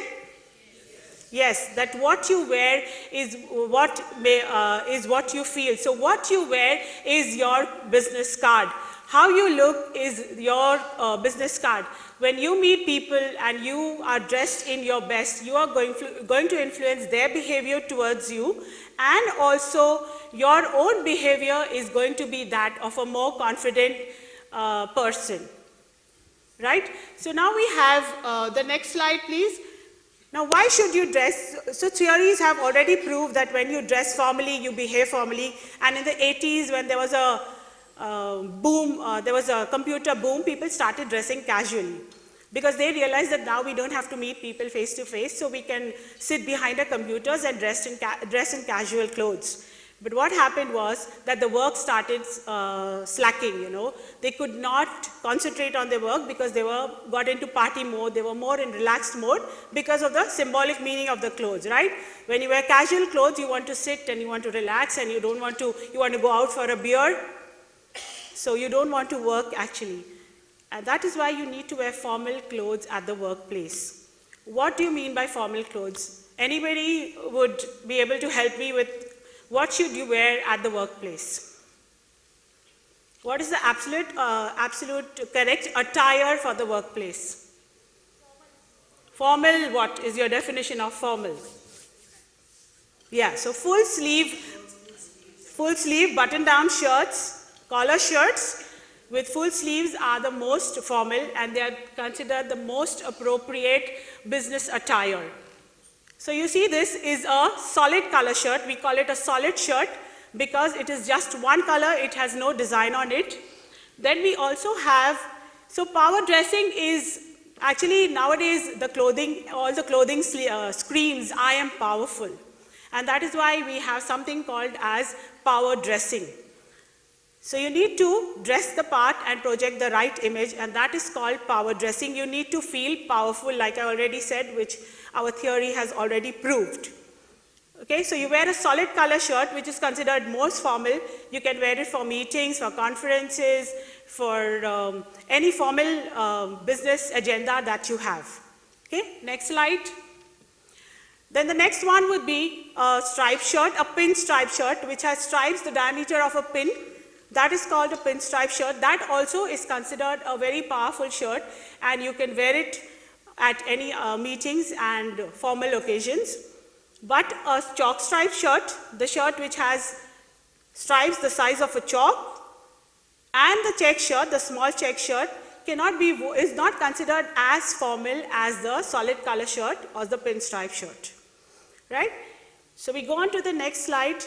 Yes, that what you wear is what you feel. So what you wear is your business card. How you look is your business card. When you meet people and you are dressed in your best, you are going to influence their behavior towards you, and also your own behavior is going to be that of a more confident person. Right? So now we have the next slide, please. Now, why should you dress? So theories have already proved that when you dress formally, you behave formally. And in the 80s, when there was a boom, there was a computer boom, people started dressing casually. Because they realized that now we don't have to meet people face to face, so we can sit behind our computers and dress in casual clothes. But what happened was that the work started slacking, They could not concentrate on their work because they got into party mode, they were more in relaxed mode because of the symbolic meaning of the clothes, right? When you wear casual clothes, you want to sit and you want to relax and you want to go out for a beer. So you don't want to work actually. And that is why you need to wear formal clothes at the workplace. What do you mean by formal clothes? Anybody would be able to help me with what should you wear at the workplace? What is the absolute correct attire for the workplace? Formal, what is your definition of formal? Yeah, so full sleeve button-down shirts, collar shirts with full sleeves are the most formal and they are considered the most appropriate business attire. So you see this is a solid color shirt. We call it a solid shirt because it is just one color, it has no design on it. Then we also have, so power dressing is actually nowadays the clothing, all the clothing screams, I am powerful. And that is why we have something called as power dressing. So you need to dress the part and project the right image, and that is called power dressing. You need to feel powerful, like I already said, which our theory has already proved. Okay, so you wear a solid color shirt, which is considered most formal. You can wear it for meetings, for conferences, for any formal business agenda that you have. Okay, next slide. Then the next one would be a striped shirt, a pin striped shirt, which has stripes the diameter of a pin. That is called a pinstripe shirt. That also is considered a very powerful shirt, and you can wear it at any meetings and formal occasions. But a chalk stripe shirt, the shirt which has stripes the size of a chalk, and the check shirt, the small check shirt, is not considered as formal as the solid color shirt or the pinstripe shirt. Right? So we go on to the next slide.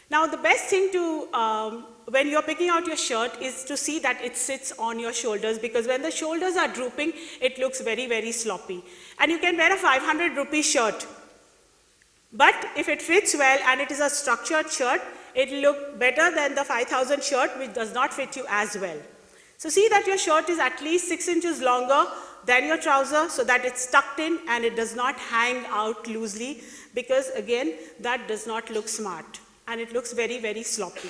Now the best thing to, when you're picking out your shirt is to see that it sits on your shoulders, because when the shoulders are drooping, it looks very, very sloppy. And you can wear a 500 rupee shirt, but if it fits well and it is a structured shirt, it will look better than the 5,000 shirt which does not fit you as well. So see that your shirt is at least 6 inches longer than your trouser so that it's tucked in and it does not hang out loosely, because again, that does not look smart and it looks very, very sloppy.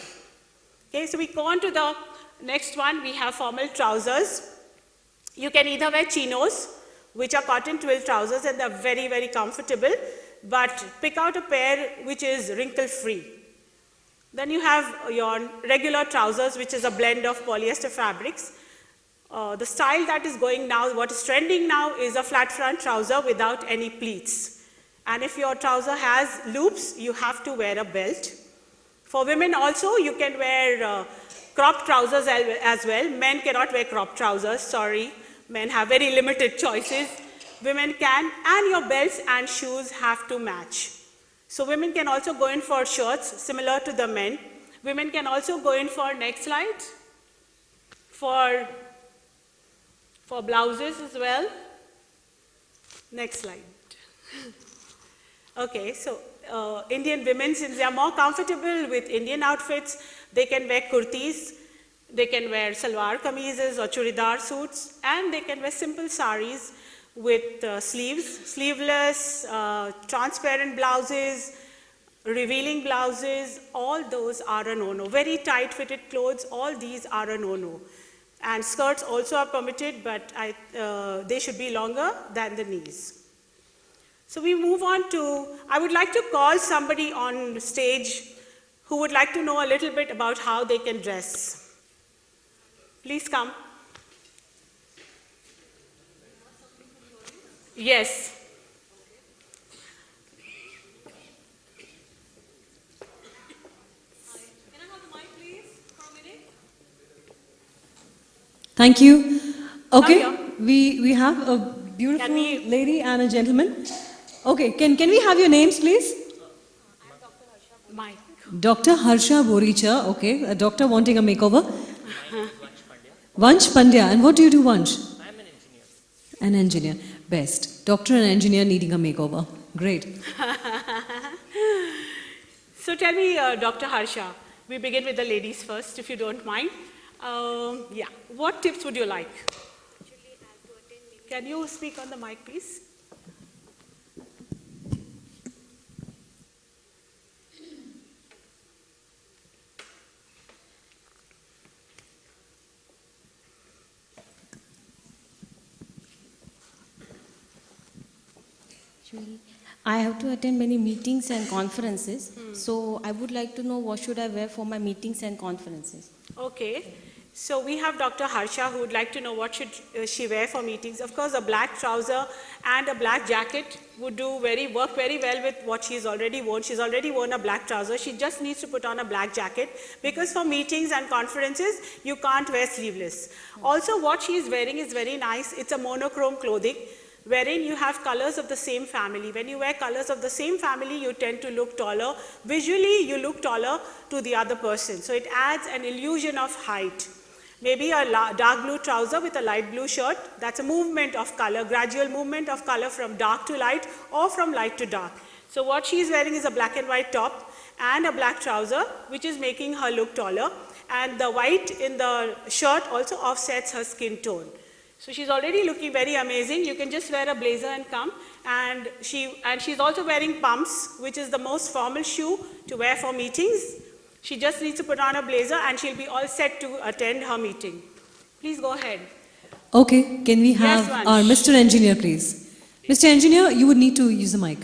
Okay, so we go on to the next one. We have formal trousers. You can either wear chinos, which are cotton twill trousers, and they're very, very comfortable, but pick out a pair which is wrinkle-free. Then you have your regular trousers, which is a blend of polyester fabrics. The style that is going now, what is trending now, is a flat front trouser without any pleats. And if your trouser has loops, you have to wear a belt. For women also, you can wear cropped trousers as well. Men cannot wear cropped trousers, sorry. Men have very limited choices. Women can, and your belts and shoes have to match. So women can also go in for shirts similar to the men. Women can also go in for, next slide, for blouses as well. Next slide. Okay, so Indian women, since they are more comfortable with Indian outfits, they can wear kurtis, they can wear salwar kameezes or churidar suits, and they can wear simple saris with sleeves, sleeveless, transparent blouses, revealing blouses. All those are a no-no. Very tight fitted clothes, all these are a no-no. And skirts also are permitted, but they should be longer than the knees. So we move on to, I would like to call somebody on stage who would like to know a little bit about how they can dress. Please come. Yes. Can I have the mic, please, for a minute? Thank you. Okay, Now we have a beautiful lady and a gentleman. Okay, can we have your names, please? Mike. Dr. Harsha Boricha, okay, a doctor wanting a makeover. Vansh Pandya, and what do you do, Vansh? I'm an engineer. An engineer, best. Doctor and engineer needing a makeover, great. So tell me, Dr. Harsha, we begin with the ladies first, if you don't mind. Yeah, what tips would you like? Can you speak on the mic, please? I have to attend many meetings and conferences, so I would like to know what should I wear for my meetings and conferences. Okay. So we have Dr. Harsha who would like to know what should she wear for meetings. Of course, a black trouser and a black jacket would work very well with what she's already worn. She's already worn a black trouser. She just needs to put on a black jacket because for meetings and conferences, you can't wear sleeveless. Also, what she's wearing is very nice. It's a monochrome clothing wherein you have colors of the same family. When you wear colors of the same family, you tend to look taller. Visually, you look taller to the other person. So it adds an illusion of height. Maybe a dark blue trouser with a light blue shirt. That's a movement of color, gradual movement of color from dark to light or from light to dark. So what she's wearing is a black and white top and a black trouser, which is making her look taller. And the white in the shirt also offsets her skin tone. So she's already looking very amazing. You can just wear a blazer and come. And she's also wearing pumps, which is the most formal shoe to wear for meetings. She just needs to put on a blazer and she'll be all set to attend her meeting. Please go ahead. Okay, can we have Vansh. our Mr. Engineer, please? Mr. Engineer, you would need to use the mic.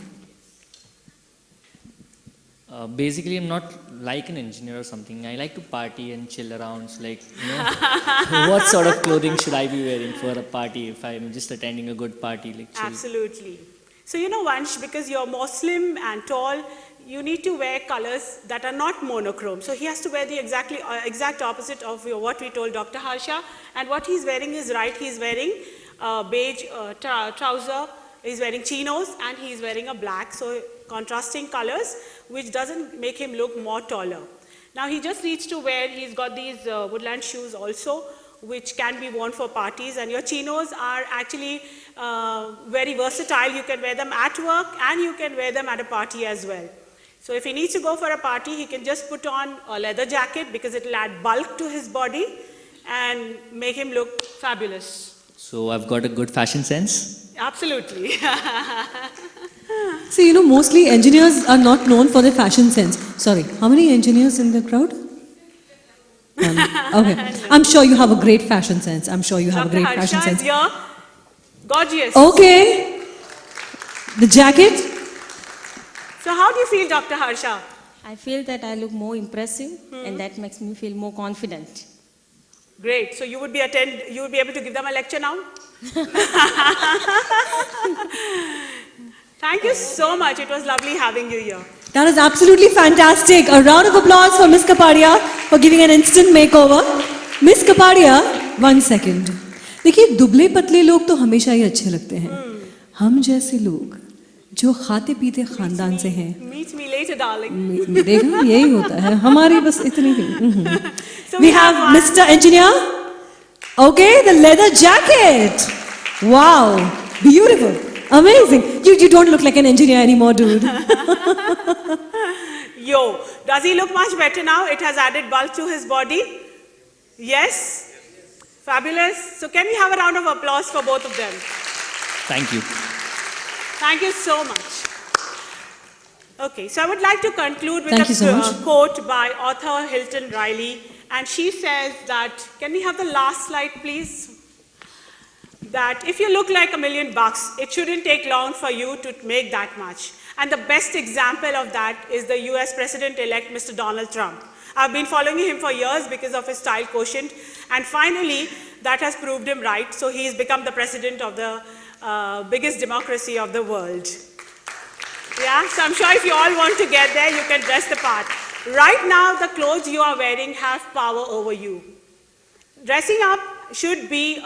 Basically, I'm not like an engineer or something. I like to party and chill around. So like, what sort of clothing should I be wearing for a party if I'm just attending a good party? Like chill? Absolutely. So Vansh, because you're more slim and tall, you need to wear colors that are not monochrome. So he has to wear the exact opposite of what we told Dr. Harsha. And what he's wearing is right. He's wearing a beige trouser, he's wearing chinos, and he's wearing a black. So contrasting colors, which doesn't make him look more taller. Now he just needs to wear, he's got these woodland shoes also, which can be worn for parties. And your chinos are actually very versatile. You can wear them at work and you can wear them at a party as well. So if he needs to go for a party, he can just put on a leather jacket because it will add bulk to his body and make him look fabulous. So I've got a good fashion sense. Absolutely. See, mostly engineers are not known for their fashion sense. Sorry, how many engineers in the crowd? Okay. I'm sure you have a great fashion sense. I'm sure you have a great Dr. fashion Harsha sense. is here. Gorgeous. Okay. The jacket? So how do you feel, Dr. Harsha? I feel that I look more impressive and that makes me feel more confident. Great. So you would be able to give them a lecture now? Thank you so much. It was lovely having you here. That is absolutely fantastic. A round of applause for Miss Kapadia for giving an instant makeover. Miss Kapadia, 1 second. देखिए दुबले पतले लोग तो हमेशा ही अच्छे लगते हैं. हम जैसे लोग जो खाते पीते खानदान से हैं. Meet me later, darling. देखा यही होता है. हमारी बस इतनी ही. So We have Mr. Engineer. Okay, the leather jacket. Wow, beautiful, amazing. You don't look like an engineer anymore, dude. Yo, does he look much better now? It has added bulk to his body. Yes? Fabulous. So can we have a round of applause for both of them? Thank you. Thank you so much. Okay, so I would like to conclude with Thank you so a much. quote by author Hilton Riley. And she says that, can we have the last slide, please? That if you look like $1 million, it shouldn't take long for you to make that much. And the best example of that is the US President-elect, Mr. Donald Trump. I've been following him for years because of his style quotient. And finally, that has proved him right. So he's become the president of the biggest democracy of the world. Yeah, so I'm sure if you all want to get there, you can dress the part. Right now, the clothes you are wearing have power over you. Dressing up should be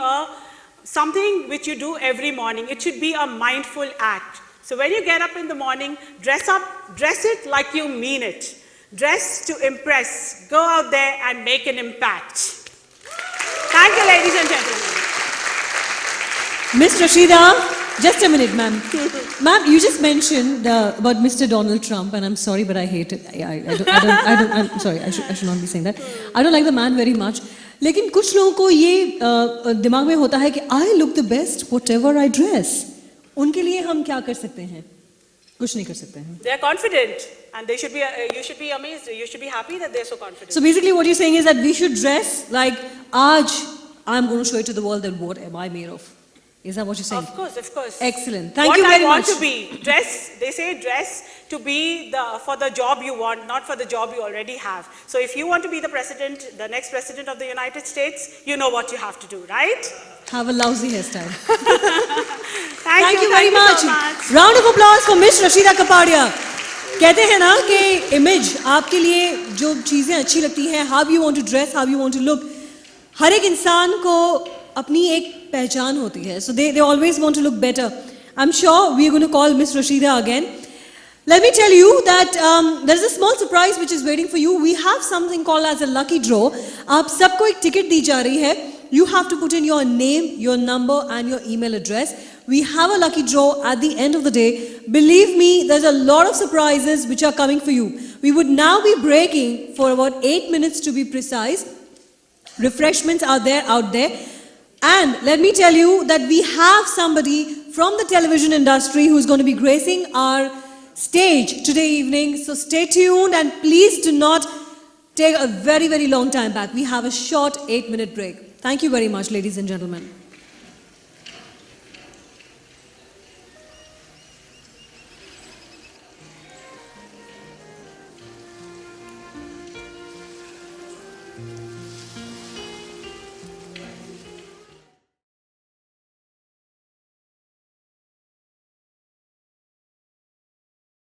something which you do every morning. It should be a mindful act. So when you get up in the morning, dress up, dress it like you mean it. Dress to impress. Go out there and make an impact. Thank you, ladies and gentlemen. Miss Rashida, just a minute, ma'am. Ma'am, you just mentioned about Mr. Donald Trump, and I'm sorry, but I hate it. I'm sorry, I should not be saying that. I don't like the man very much. लेकिन कुछ लोगों को ये दिमाग में होता है कि I look the best whatever I dress. उनके लिए हम क्या कर सकते हैं? कुछ नहीं कर सकते हैं. They are confident, and they should be. You should be amazed. You should be happy that they are so confident. So basically, what you're saying is that we should dress like आज I'm going to show it to the world that what am I made of. Is that what you're saying? Of course, of course. Excellent. Thank you very much. What I want to be. Dress, they say dress to be for the job you want, not for the job you already have. So if you want to be the president, the next president of the United States, you know what you have to do, right? Have a lousy hairstyle. Thank you very much. so much. Round of applause for Miss Rashida Kapadia. कहते हैं ना कि image आपके लिए जो चीज़ें अच्छी लगती हैं, how you want to dress, how you want to look, हर एक इंसान को अपनी एक पहचान होती है. So they always want to look better. I'm sure we are going to call Miss Rashida again. Let me tell you that there is a small surprise which is waiting for you. We have something called as a lucky draw. आप सबको एक ticket दी जा रही है. You have to put in your name, your number and your email address. We have a lucky draw at the end of the day. Believe me, there's a lot of surprises which are coming for you. We would now be breaking for about 8 minutes to be precise. Refreshments are out there. And let me tell you that we have somebody from the television industry who's going to be gracing our stage today evening. So stay tuned and please do not take a very, very long time back. We have a short 8-minute break. Thank you very much, ladies and gentlemen.